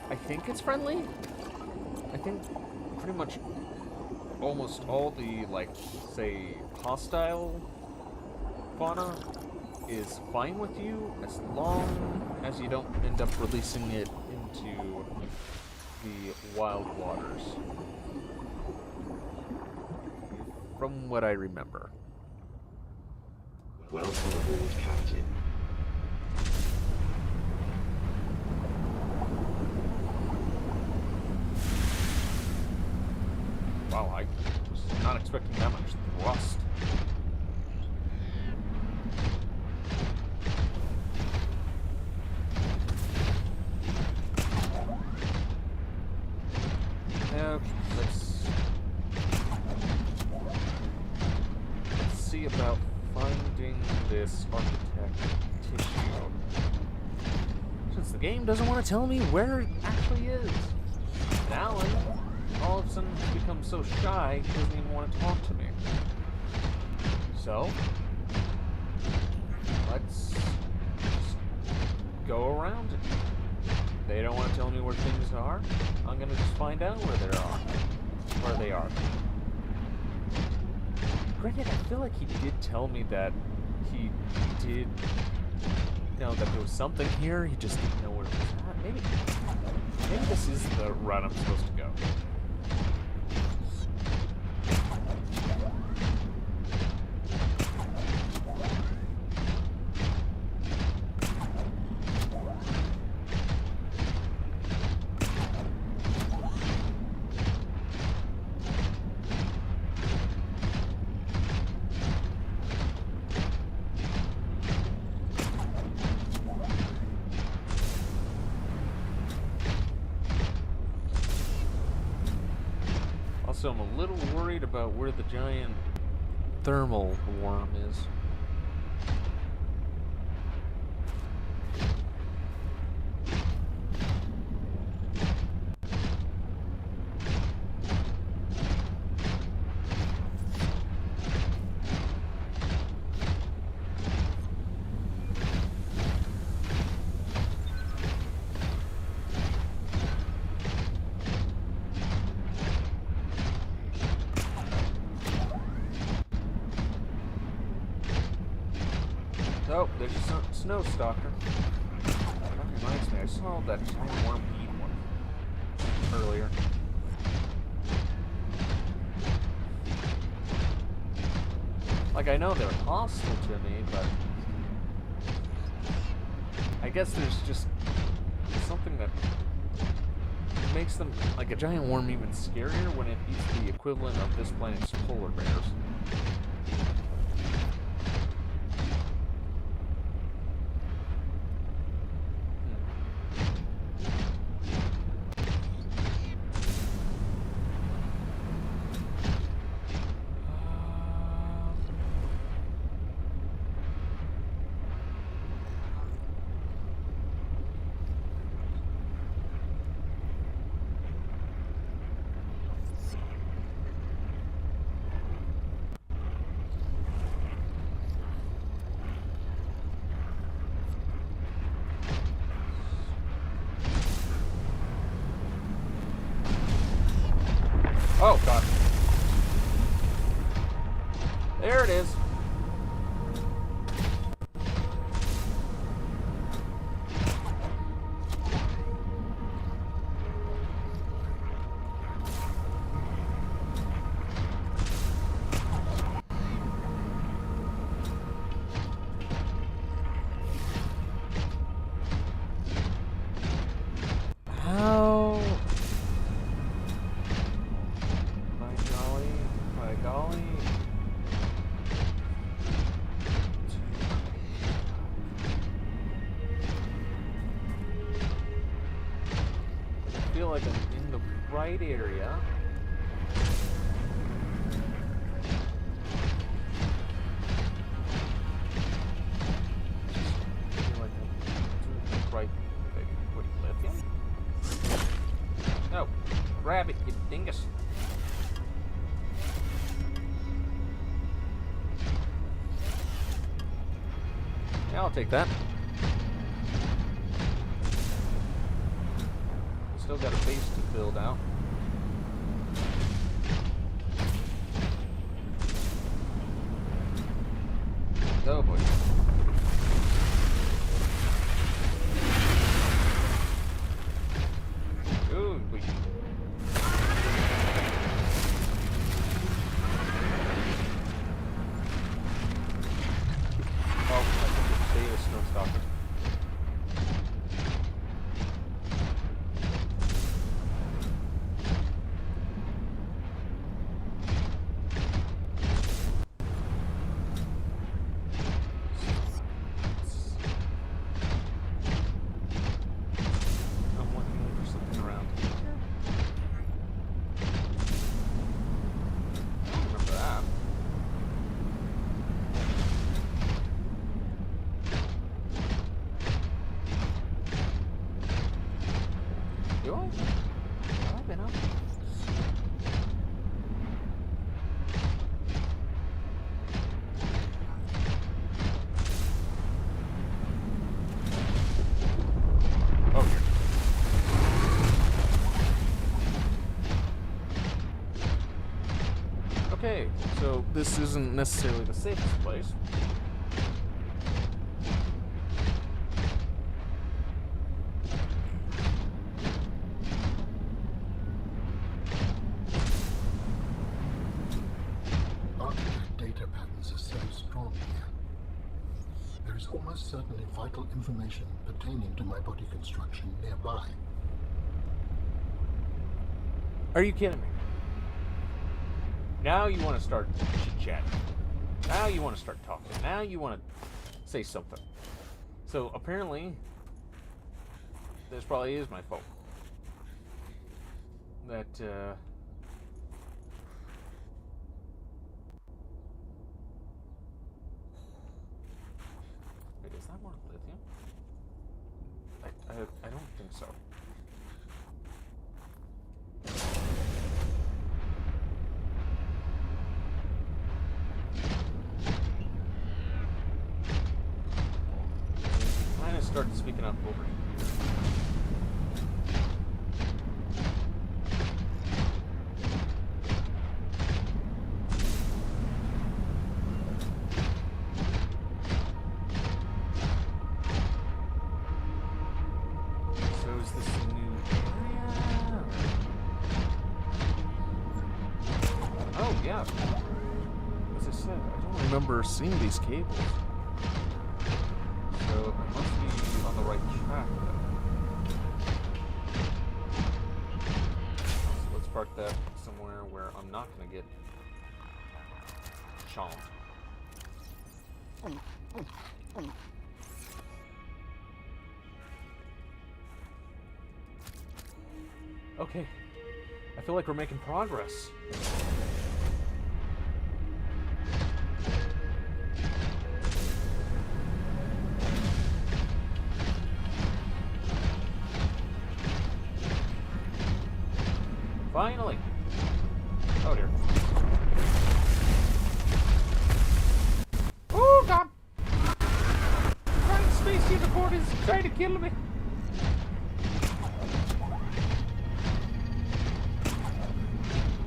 I think it's friendly. I think pretty much almost all the, say, hostile fauna is fine with you as long as you don't end up releasing it into the wild waters. From what I remember. Welcome aboard, Captain. expecting that much thrust. Okay, let's see about finding this architect tissue. Since the game doesn't want to tell me where it actually is. And Alan, all of a sudden, has become so shy, he doesn't even want to talk to me. So, let's just go around it. They don't want to tell me where things are. I'm gonna just find out where they are. Granted, I feel like he did tell me that he did know that there was something here. He just didn't know where it was at. Maybe this is the route I'm supposed to go. Also, I'm a little worried about where the giant thermal worm is. Oh, there's a snow stalker. That reminds me, I saw that giant worm eat one earlier. Like, I know they're hostile to me, but I guess there's just something that makes them, like a giant worm, even scarier when it eats the equivalent of this planet's polar bears. Oh, God. There it is. How? By golly. I feel like I'm in the right area. I feel like I'm doing the right thing. What, lithium? No. Grab it, you dingus. Yeah, I'll take that. Still got a base to build out. Oh boy. Ooh, wait. Oh, I think it's Davis Snowstalker. Do I? Have I been up? Oh, here. Okay, so this isn't necessarily the safest place. Artifact data patterns are so strong here. There is almost certainly vital information pertaining to my body construction nearby. Are you kidding me? Now you want to start chit-chatting. Now you want to start talking. Now you want to say something. So apparently, this probably is my fault. That, Wait, is that more lithium? I don't think so. Kind of started speaking up over here. So is this a new area? Oh yeah. As I said, I don't remember seeing these cables. So I must be on the right track then. So let's park that somewhere where I'm not going to get chomped. Okay. I feel like we're making progress. Finally! Oh dear. Oh god! Giant space unicorn is trying to kill me!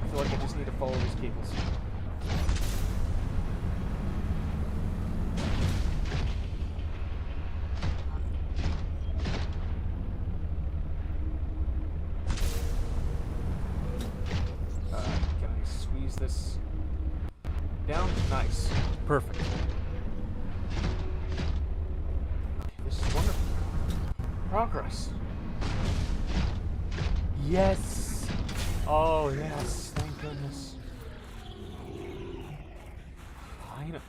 I feel like I just need to follow these cables. Can I squeeze this down? Nice. Perfect. Okay, this is wonderful. Progress. Yes! Oh, yes. Thank goodness. Fine.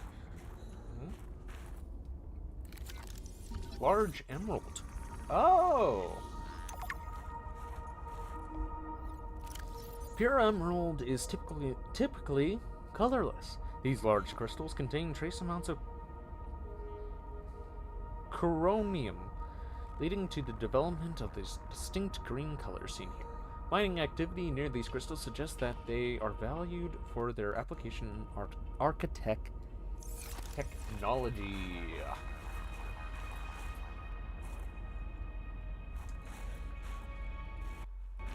Large emerald. Oh! Pure emerald is typically colorless. These large crystals contain trace amounts of coronium, leading to the development of this distinct green color seen here. Mining activity near these crystals suggests that they are valued for their application in architect technology.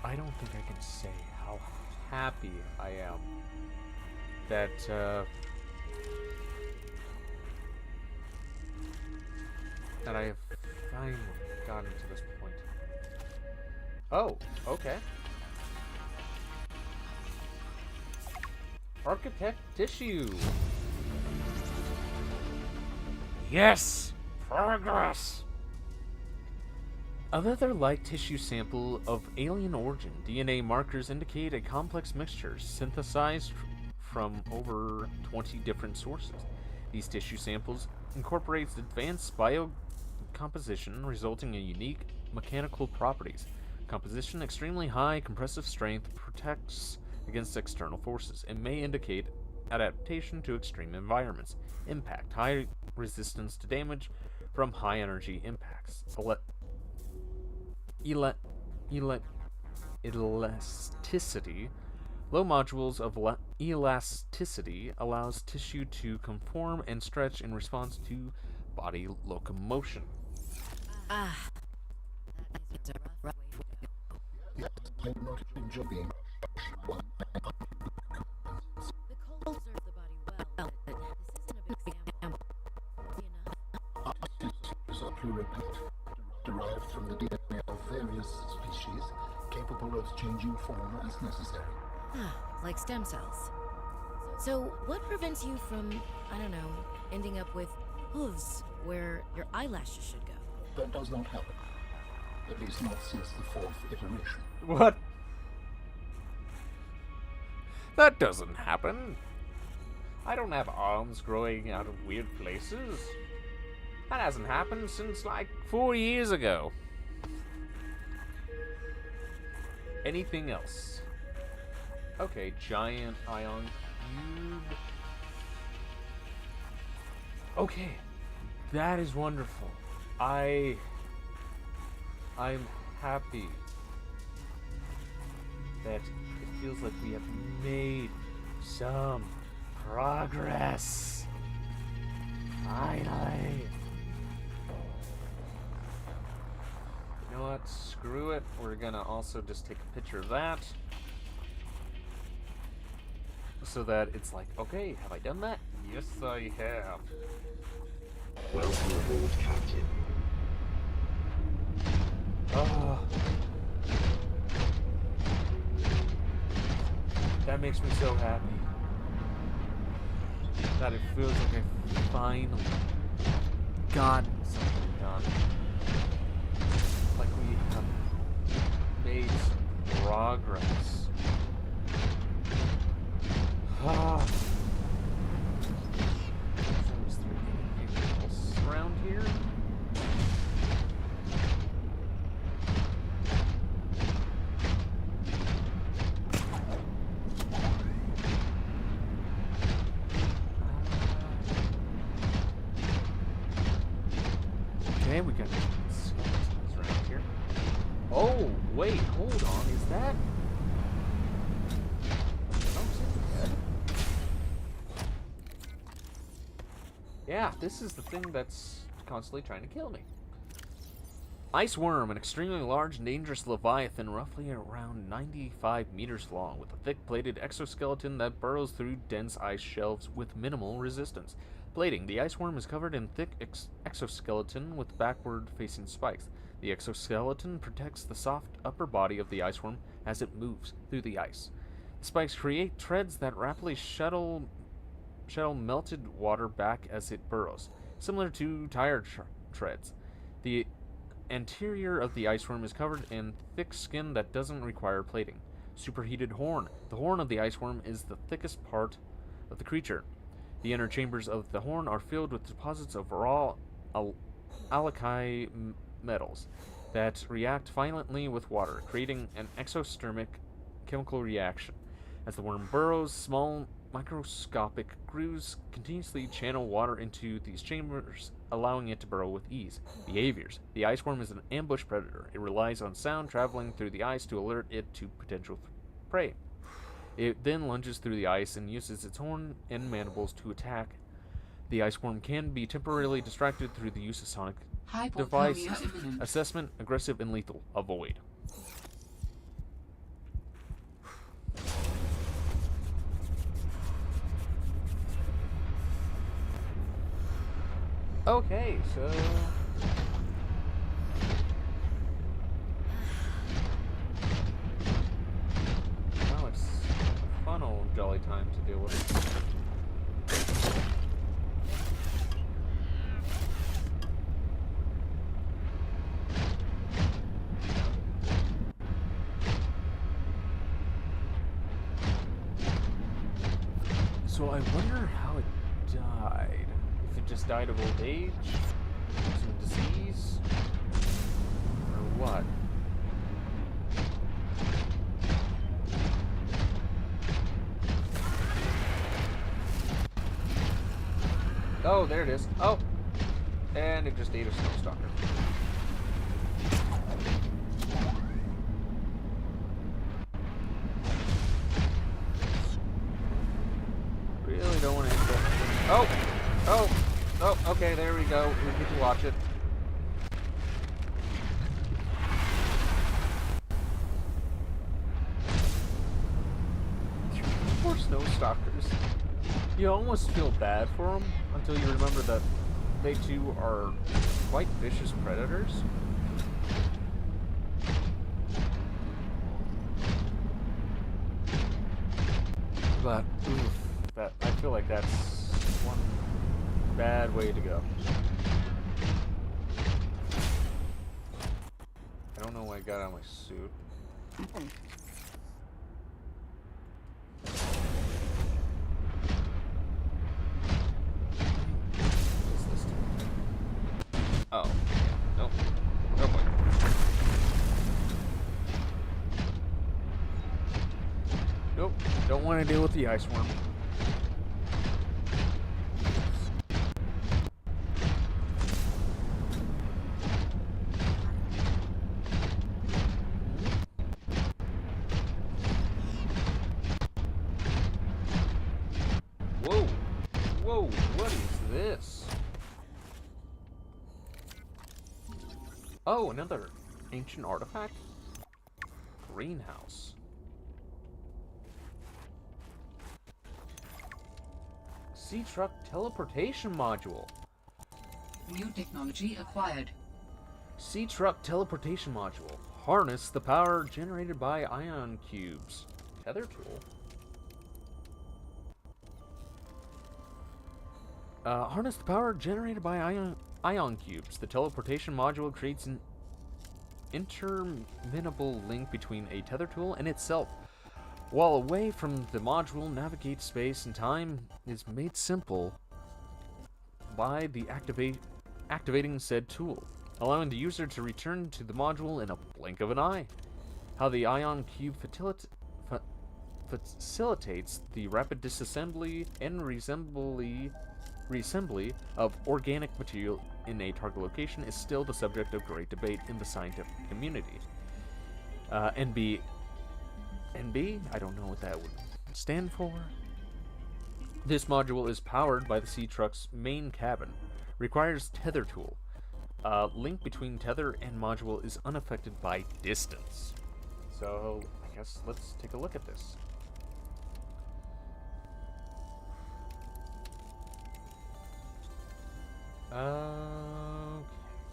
I don't think I can say how happy I am that that I have finally gotten to this point. Oh, okay. Architect tissue. Yes! Progress! A leather-like tissue sample of alien origin. DNA markers indicate a complex mixture synthesized from over 20 different sources. These tissue samples incorporates advanced biocomposition, resulting in unique mechanical properties. Composition extremely high compressive strength protects against external forces and may indicate adaptation to extreme environments. Impact high resistance to damage from high energy impacts. elasticity. Low modules of elasticity allows tissue to conform and stretch in response to body locomotion. Yet I do not enjoy being tissues are pluripotent, derived from the DNA of various species, capable of changing form as necessary. Like stem cells. So, what prevents you from, I don't know, ending up with hooves where your eyelashes should go? That does not happen. At least not since the fourth iteration. What? That doesn't happen. I don't have arms growing out of weird places. That hasn't happened since like 4 years ago. Anything else? Okay, giant ion cube. Okay, that is wonderful. I'm happy that it feels like we have made some progress. Finally. You know what? Screw it. We're gonna also just take a picture of that. So that it's like, okay, have I done that? Yes, I have. Welcome aboard, Captain. Oh. That makes me so happy. That it feels like I finally gotten something done. Like we have made some progress. Ah. Is there anything else around here? Okay, we got skeletons around here. Oh, wait, hold on, is that? Yeah, this is the thing that's constantly trying to kill me. Ice worm, an extremely large and dangerous leviathan, roughly around 95 meters long, with a thick-plated exoskeleton that burrows through dense ice shelves with minimal resistance. Plating: the ice worm is covered in thick exoskeleton with backward-facing spikes. The exoskeleton protects the soft upper body of the ice worm as it moves through the ice. The spikes create treads that rapidly shuttle melted water back as it burrows, similar to tire treads. The anterior of the ice worm is covered in thick skin that doesn't require plating. Superheated horn. The horn of the ice worm is the thickest part of the creature. The inner chambers of the horn are filled with deposits of raw alkali metals that react violently with water, creating an exothermic chemical reaction. As the worm burrows, small microscopic grooves continuously channel water into these chambers, allowing it to burrow with ease. Behaviors. The ice worm is an ambush predator. It relies on sound traveling through the ice to alert it to potential prey. It then lunges through the ice and uses its horn and mandibles to attack. The ice worm can be temporarily distracted through the use of sonic device. Assessment: aggressive and lethal. Avoid. Okay, so now it's a fun old jolly time to deal with it. So I wonder how it died. If it just died of old age, some disease, or what? Oh, there it is. Oh, and it just ate a snowstalker. Oh, okay, there we go. We get to watch it. Poor snow stalkers. You almost feel bad for them until you remember that they too are quite vicious predators. But, oof, I feel like that's one bad way to go. I don't know why I got out of my suit. What's this? Oh, nope. Oh boy. Nope, don't want to deal with the ice worm. Whoa! Whoa, what is this? Oh, another ancient artifact? Greenhouse. Sea truck teleportation module. New technology acquired. Sea truck teleportation module. Harness the power generated by ion cubes. Tether tool. Harness the power generated by ion cubes. The teleportation module creates an interminable link between a tether tool and itself. While away from the module, navigate space and time is made simple by the activating said tool, allowing the user to return to the module in a blink of an eye. How the ion cube facilitates the rapid disassembly and reassembly of organic material in a target location is still the subject of great debate in the scientific community. NB? I don't know what that would stand for. This module is powered by the sea truck's main cabin. Requires tether tool. Link between tether and module is unaffected by distance. So, I guess let's take a look at this.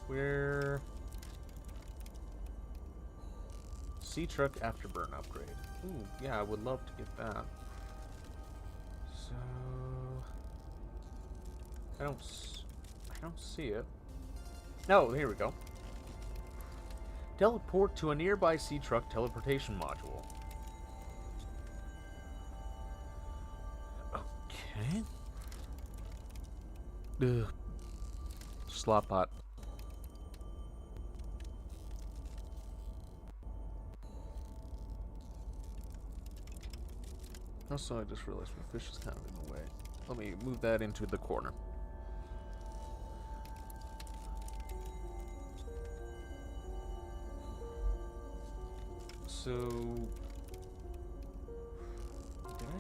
We're sea truck afterburn upgrade. Ooh, yeah, I would love to get that. So I don't see it. No, here we go. Teleport to a nearby sea truck teleportation module. Okay. Ugh. Slot pot. Also, I just realized my fish is kind of in the way. Let me move that into the corner. So, did I?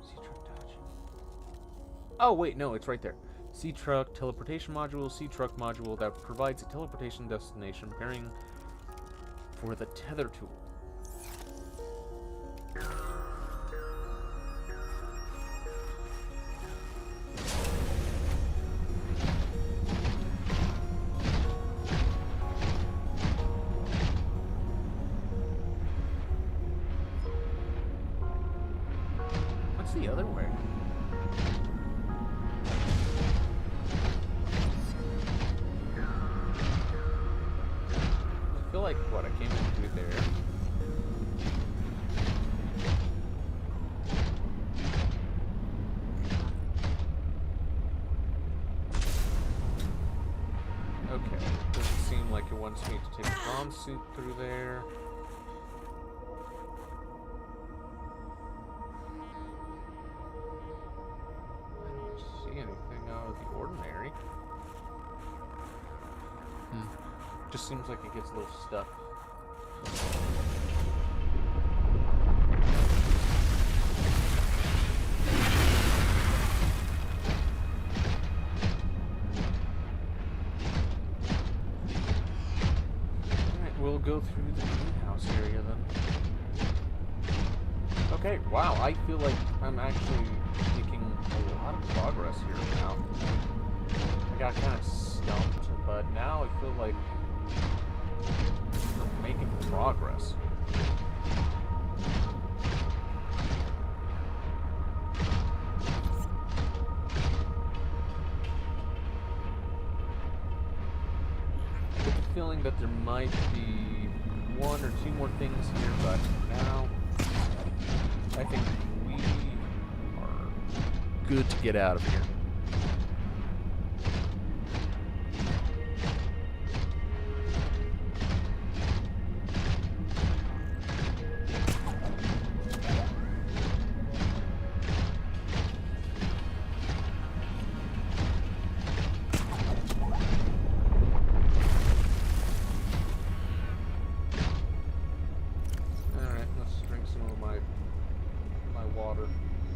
Sea truck dodge. Oh wait, no, it's right there. Sea truck teleportation module, sea truck module that provides a teleportation destination pairing for the tether tool. What's the other way? I feel like what I came in through there. Okay, doesn't seem like it wants me to take a bomb suit through there. I don't see anything out of the ordinary. Just seems like it gets a little stuck. go through the greenhouse area then. Okay, wow, I feel like I'm actually making a lot of progress here now. I got kind of stumped, but now I feel like I'm making progress. I get the feeling that there might be one or two more things here, but now I think we are good to get out of here.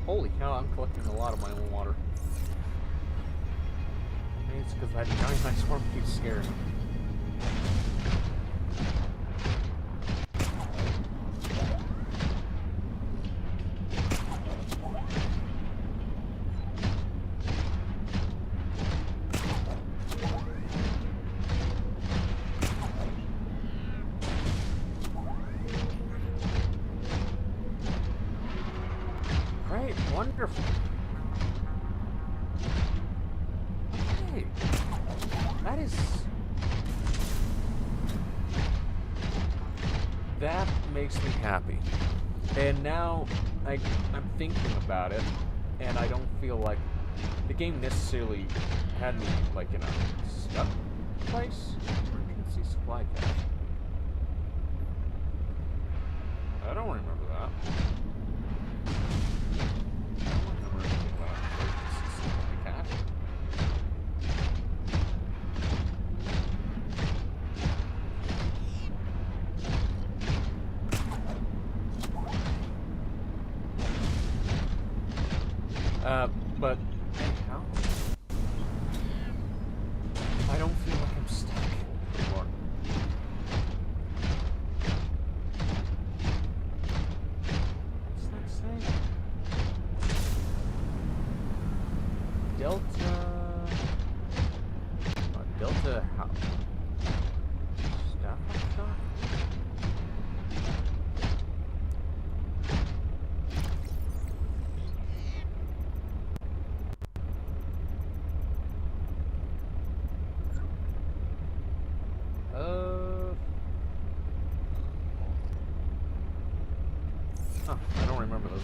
Holy cow, I'm collecting a lot of my own water. Maybe it's because that giant ice worm keeps scaring me. Wonderful. Hey, that makes me happy. And now I'm thinking about it, and I don't feel like the game necessarily had me like in a stuck place. Emergency supply cache. I don't remember that. But anyhow, I don't feel like I'm stuck anymore. What's that say? Delta how? Staff shot? Huh, I don't remember those.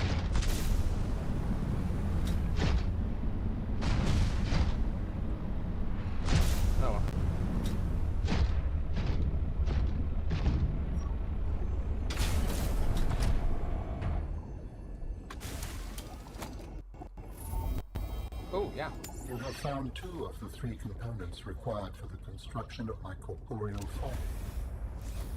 Oh well. Oh, yeah. You have found 2 of the 3 components required for the construction of my corporeal form.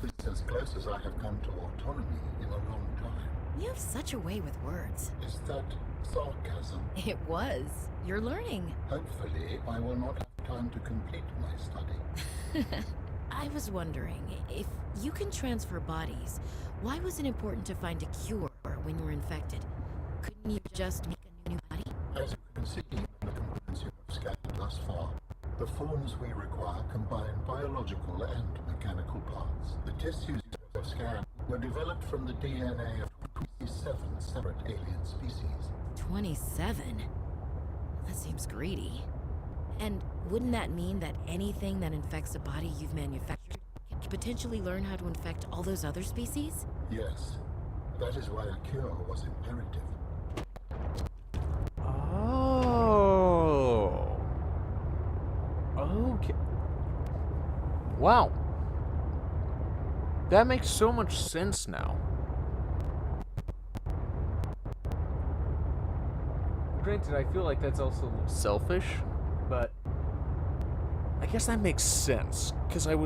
This is as close as I have come to autonomy in a long time. You have such a way with words. Is that sarcasm? It was. You're learning. Hopefully, I will not have time to complete my study. I was wondering, if you can transfer bodies, why was it important to find a cure when you were infected? Couldn't you just make a new body? As you can see in the components you have scanned thus far, the forms we require combine biological and mechanical parts. The tissues you have scanned were developed from the DNA of 27 separate alien species. 27? That seems greedy. And wouldn't that mean that anything that infects a body you've manufactured can potentially learn how to infect all those other species? Yes. That is why a cure was imperative. Oh. Okay. Wow. That makes so much sense now. Granted, I feel like that's also a little selfish, but I guess that makes sense, because I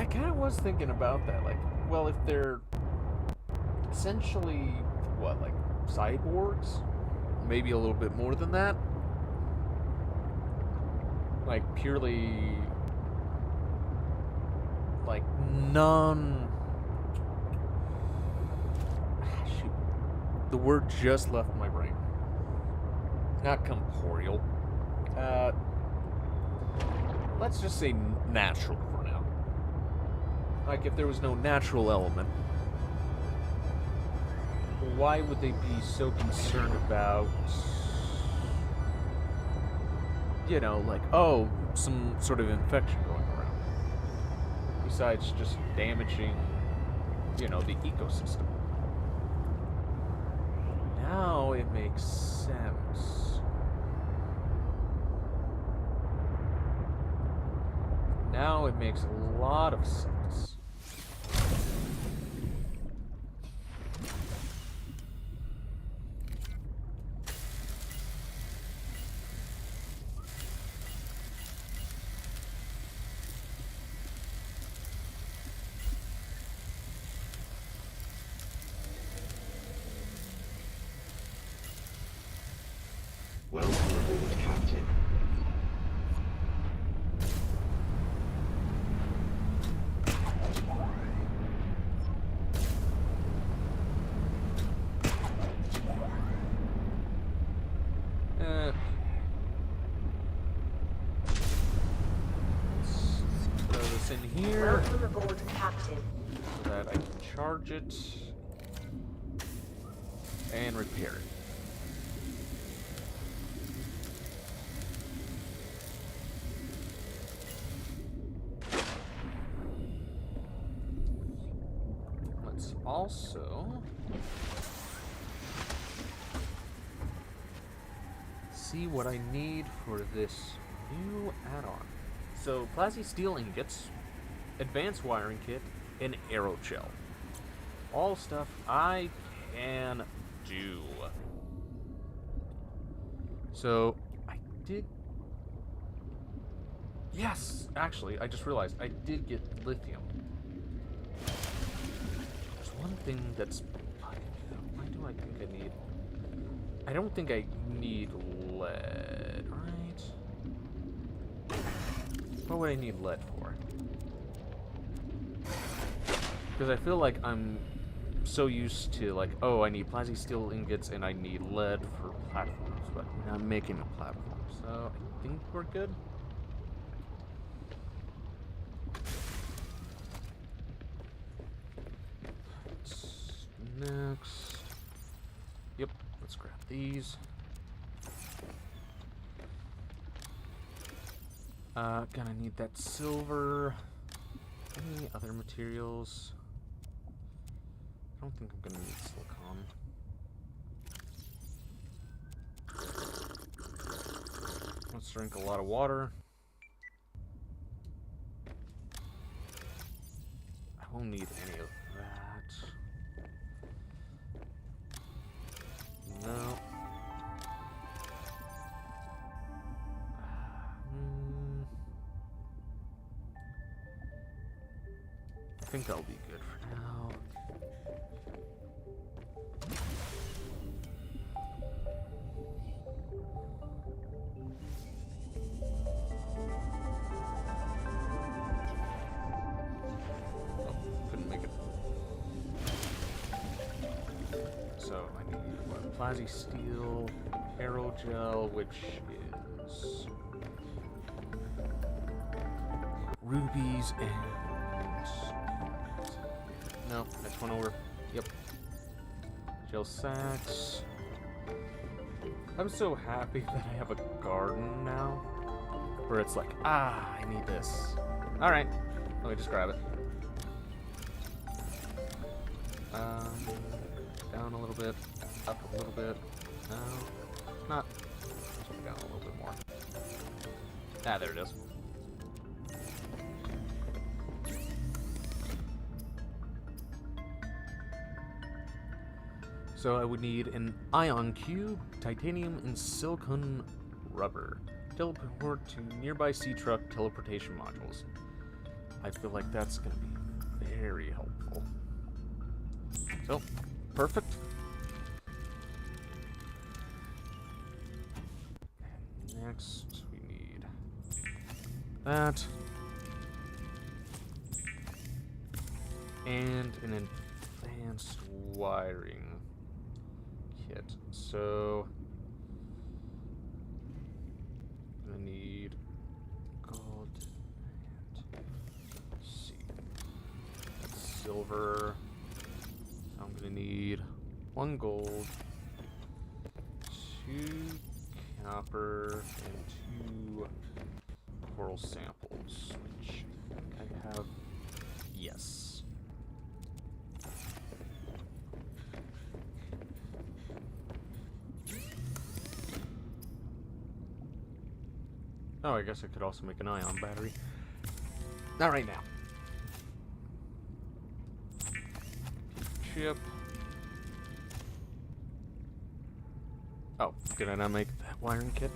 kind of was thinking about that, like, well, if they're essentially, what, like, cyborgs? Maybe a little bit more than that? Like, purely like, non... Shoot. The word just left my brain. Not corporeal. Let's just say natural for now. Like, if there was no natural element, why would they be so concerned about, you know, like, oh, some sort of infection going around, besides just damaging, you know, the ecosystem? Now it makes sense. Now it makes a lot of sense. Welcome aboard, Captain. Let's throw this in here Welcome aboard, Captain. so that I can charge it and repair it. Let's also see what I need for this new add-on. So, Plasty Steel Ingots, Advanced Wiring Kit, and Aerogel. All stuff I can do. So, I did... Yes! Actually, I just realized I did get lithium. There's one thing that's... Why do I think I need... I don't think I need lead, right? What would I need lead for? Because I feel like I'm so used to, like, oh, I need plastic steel ingots and I need lead for platforms, but I'm making a platform, so I think we're good. Next. Yep, let's grab these. Gonna need that silver. Any other materials? I don't think I'm gonna need silicon. Let's drink a lot of water. I won't need any of that. No. I think that'll be good for now. Oh, couldn't make it. So I need what? Plasty steel, aerogel, which is rubies and no, next one over. Yep. Gel sacks. I'm so happy that I have a garden now. Where it's like, ah, I need this. Alright. Let me just grab it. Down a little bit. Up a little bit. No. Not. Down a little bit more. Ah, there it is. So I would need an ion cube, titanium, and silicon rubber. Teleport to nearby sea truck teleportation modules. I feel like that's going to be very helpful. So, perfect. And next, we need that. and an advanced wiring kit. So I'm gonna need gold and let's see, that's silver. So I'm gonna need 1 gold, 2 copper, and 2 coral samples, which I think I have. Yes. Oh, I guess I could also make an ion battery. Not right now. Chip. Oh, did I not make that wiring kit?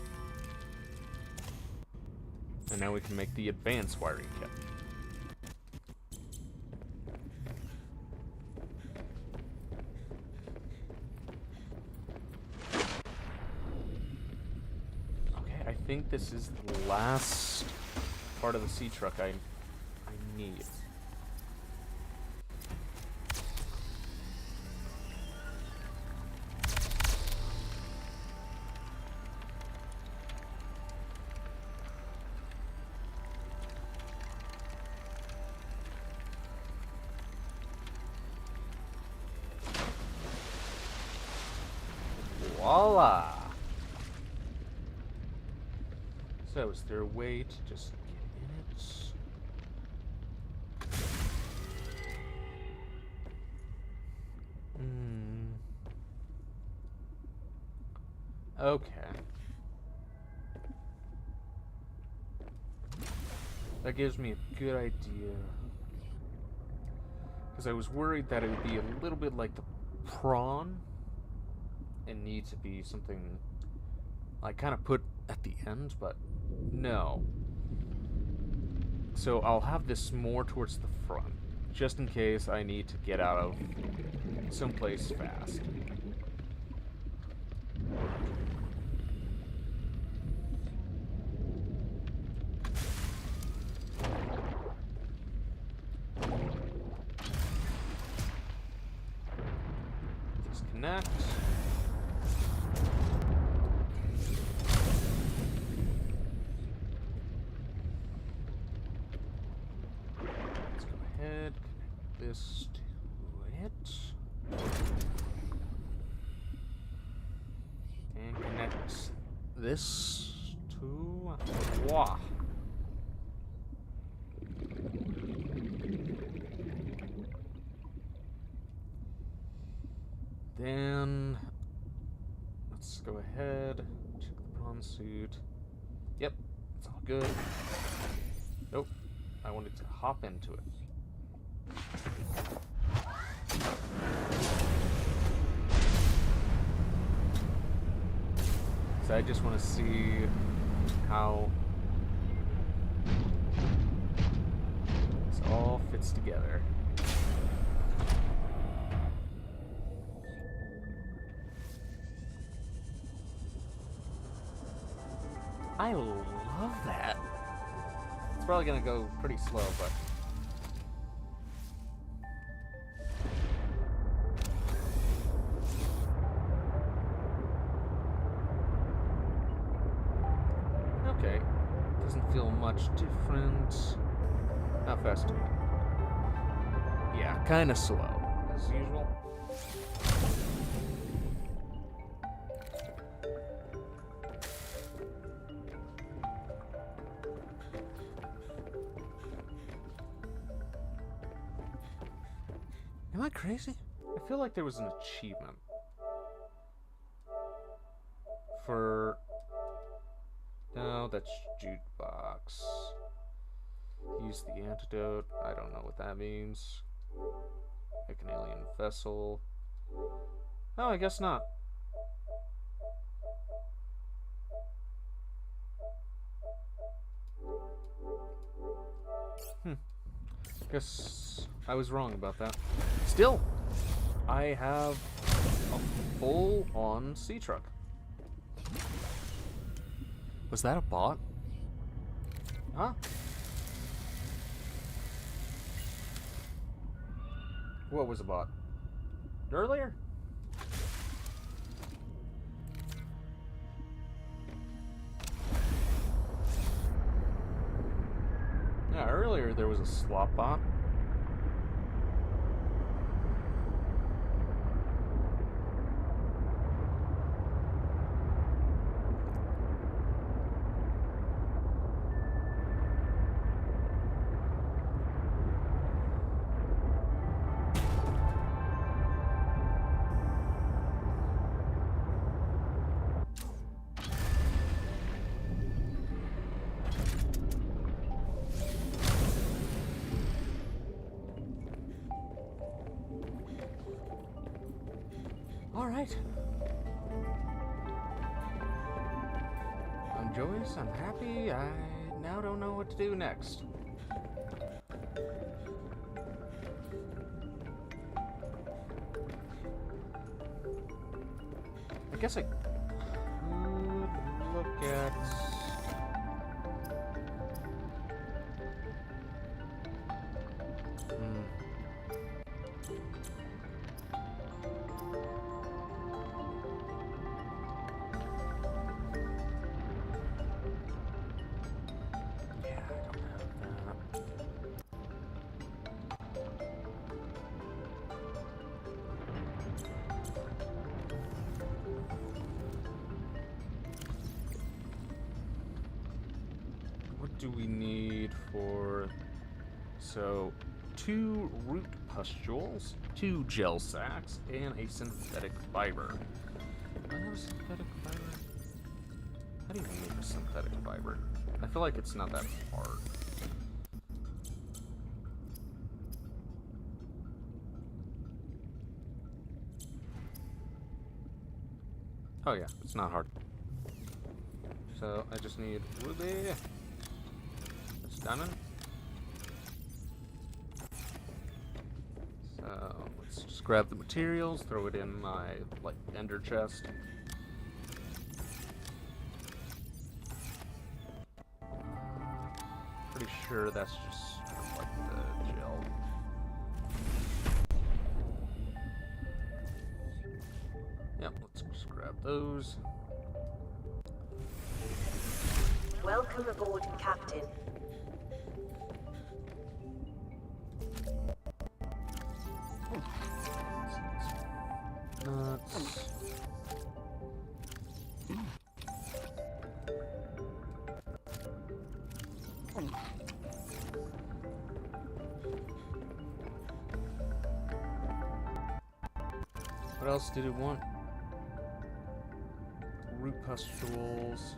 And now we can make the advanced wiring kit. Okay, I think this is the last part of the sea truck I need. Voila! So, is there a way to just get in it? Okay. That gives me a good idea. Because I was worried that it would be a little bit like the prawn and need to be something like kind of put at the end, but no. So I'll have this more towards the front, just in case I need to get out of someplace fast. Disconnect. Let's go ahead, connect this to it. And connect this to Wah. Then let's go ahead, check the prawn suit. Yep, it's all good. Nope, I wanted to hop into it. So I just want to see how this all fits together. I love that. It's probably gonna go pretty slow, but okay. Doesn't feel much different. How fast? Yeah, kind of slow as usual. Am I crazy? I feel like there was an achievement for... No, that's jukebox. Use the antidote. I don't know what that means. Pick an alien vessel. Oh, I guess not. Guess I was wrong about that. Still, I have a full-on sea truck. Was that a bot? Huh? What was it bought? Earlier? Yeah, earlier there was a slot bot. Alright. I'm joyous, I'm happy, I now don't know what to do next. I guess I could look at... What do we need for... So, 2 root pustules, 2 gel sacks, and a synthetic fiber. Do I have a synthetic fiber? How do you make a synthetic fiber? I feel like it's not that hard. Oh yeah, it's not hard. So I just need ruby. That's diamond. So let's just grab the materials, throw it in my like ender chest. Pretty sure that's just sort of like the gel. Yep, let's just grab those. Welcome aboard, Captain. Nuts. What else did it want? Root pustules.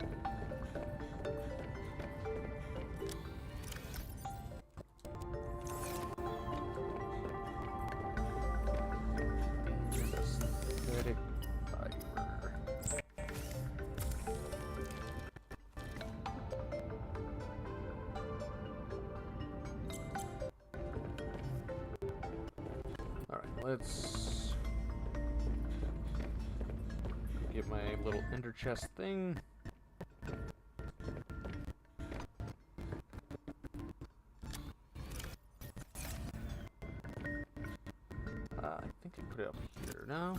Synthetic fiber. All right, let's get my little ender chest thing. I think I put it up here now.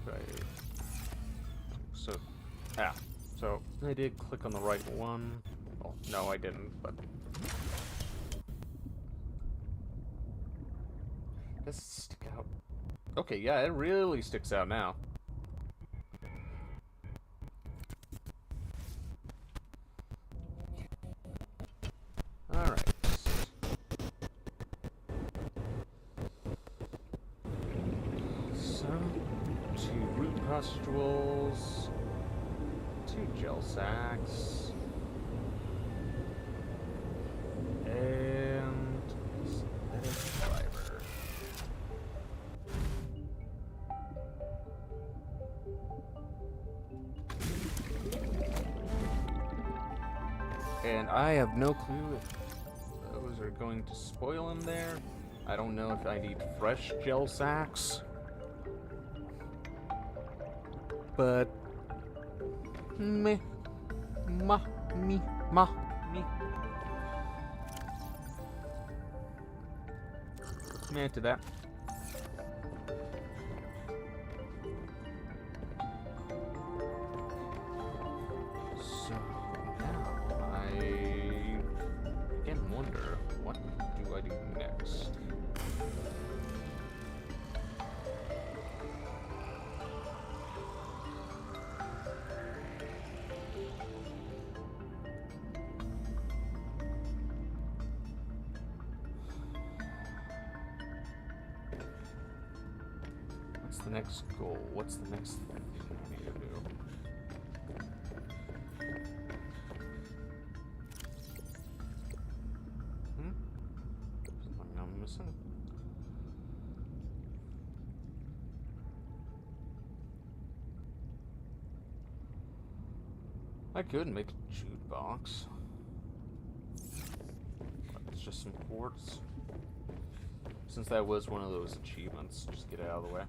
Right. So, so I did click on the right one. Well, no, I didn't, but does it stick out? Okay, yeah, it really sticks out now. Alright. So, 2 root pustules, 2 gel sacks, and synthetic fiber. And I have no clue if those are going to spoil in there. I don't know if I need fresh gel sacks. But me. Amen to that. So now I again wonder, what do I do next? What's the next goal? What's the next thing I need to do? Something I'm missing? I could make a jukebox. It's just some quartz. Since that was one of those achievements, just get it out of the way.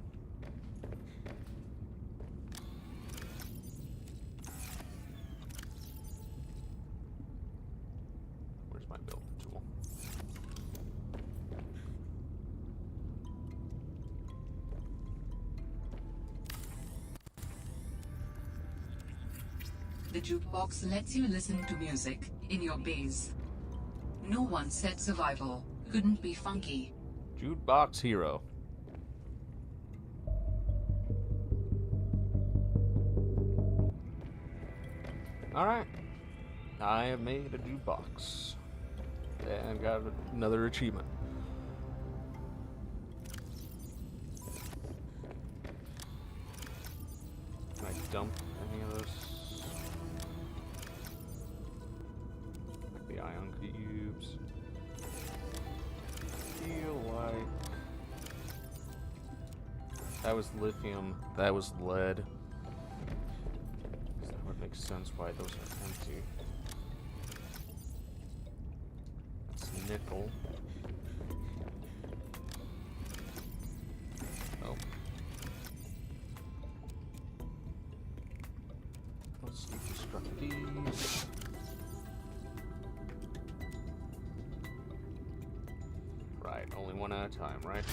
Where's my build tool? The jukebox lets you listen to music in your base. No one said survival couldn't be funky. Jukebox hero. Alright. I have made a jukebox. And got another achievement. Can I dump any of this? Like the ion cubes. Feel like that was lithium, that was lead. That would make sense why those are empty. That's nickel. Oh. Let's deconstruct these. Right, only one at a time, right?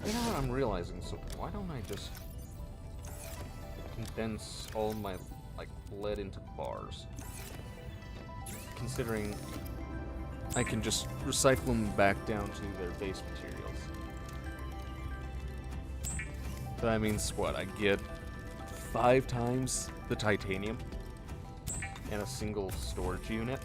You know what I'm realizing? So why don't I just condense all my like lead into bars? Considering I can just recycle them back down to their base materials. So that means what? I get 5 times the titanium in a single storage unit.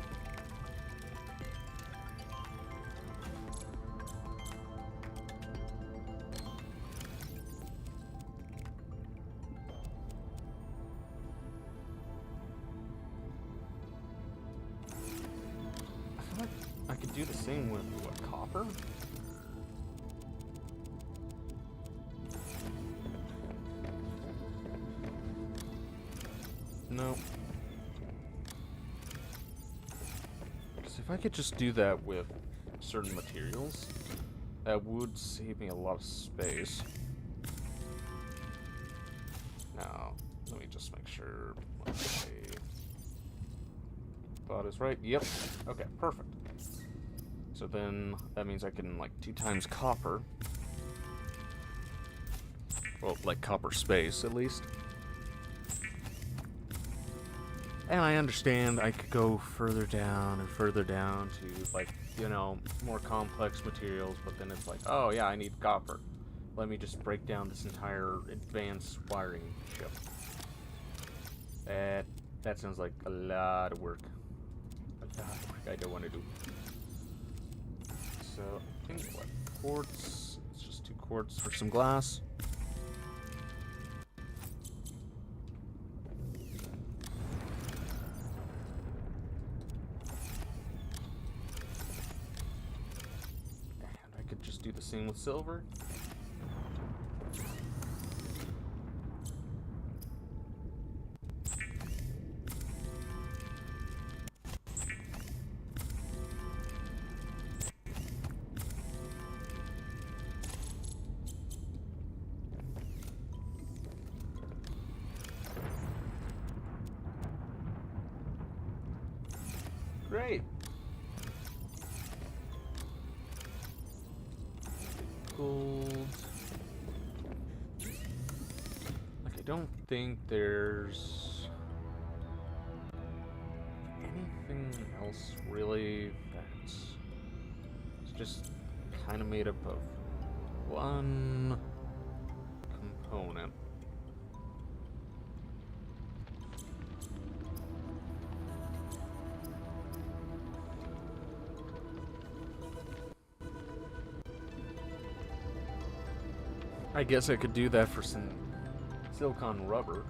I could do the same with, what, copper? No. Because if I could just do that with certain materials, that would save me a lot of space. Now, let me just make sure what my thought is right. Yep. Okay, perfect. So then that means I can, like, 2 times copper. Well, like copper space, at least. And I understand I could go further down and further down to, like, you know, more complex materials, but then it's like, oh yeah, I need copper. Let me just break down this entire advanced wiring chip. That sounds like a lot of work. A lot of work I don't want to do. So, I think, what, quartz? It's just 2 quartz for some glass. And I could just do the same with silver. Great. Gold. Like, I don't think there's anything else really that's just kind of made up of one component. I guess I could do that for some silicon rubber.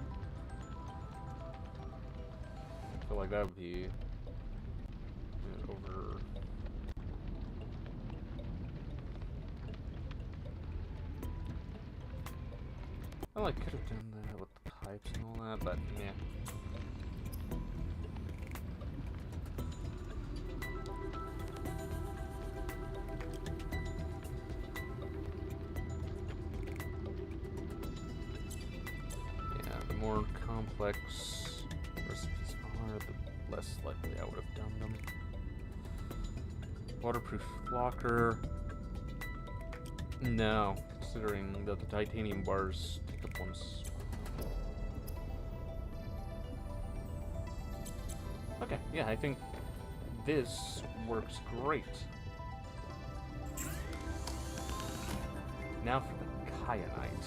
I feel like that would be over. Well, I could have done that with the pipes and all that, but yeah. Yeah, the more complex recipes are, the less likely I would have done them. Waterproof blocker. No, considering that the titanium bars take up one spot. Okay, yeah, I think this works great. Now for the kyanite.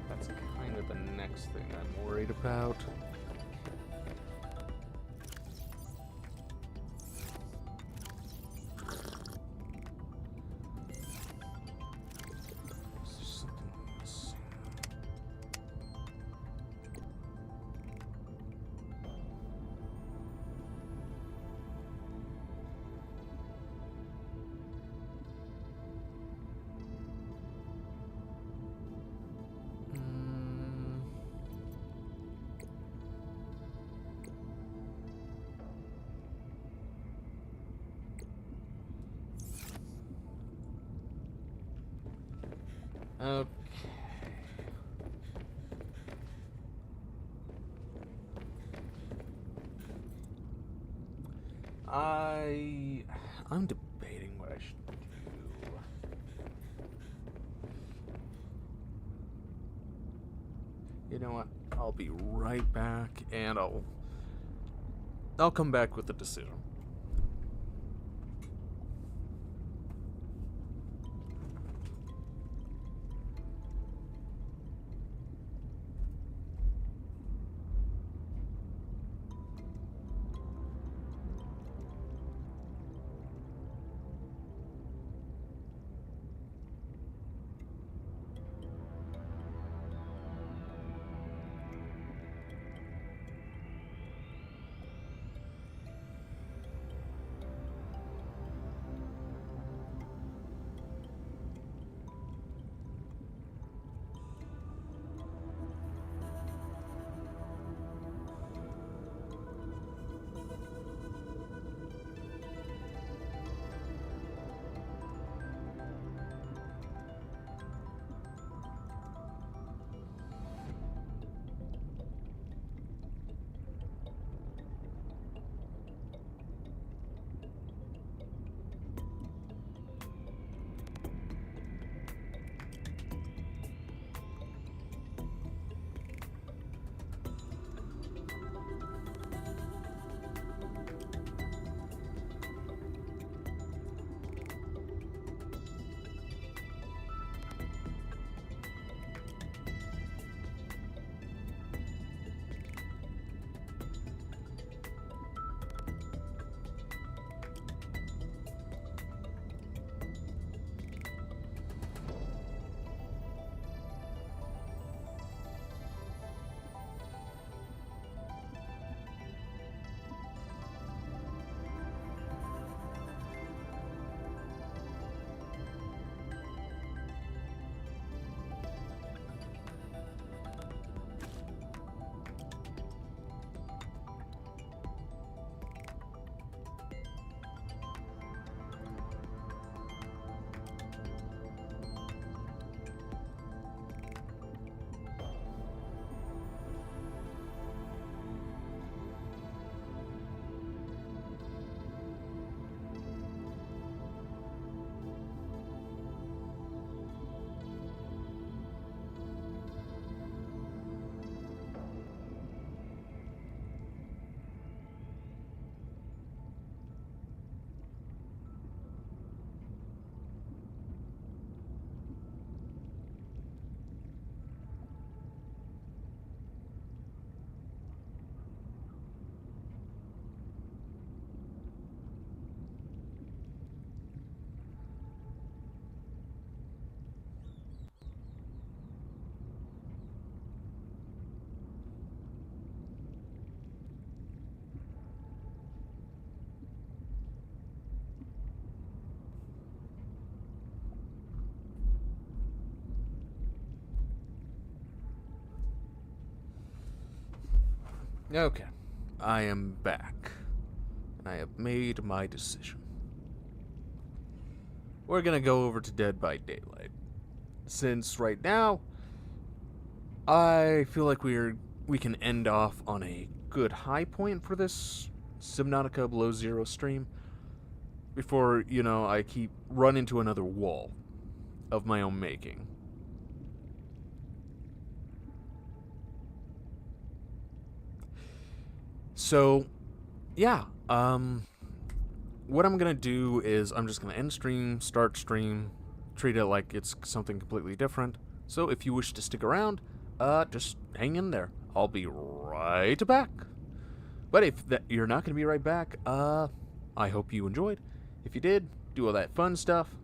That's kind of the next thing I'm worried about. Is there something missing? Okay. I'm debating what I should do. You know what? I'll be right back, and I'll come back with a decision. Okay, I am back. I have made my decision. We're gonna go over to Dead by Daylight. Since right now, I feel like we can end off on a good high point for this Subnautica Below Zero stream before, I run into another wall of my own making. So, yeah, what I'm gonna do is I'm just gonna end stream, start stream, treat it like it's something completely different. So if you wish to stick around, just hang in there. I'll be right back. But if you're not gonna be right back, I hope you enjoyed. If you did, do all that fun stuff.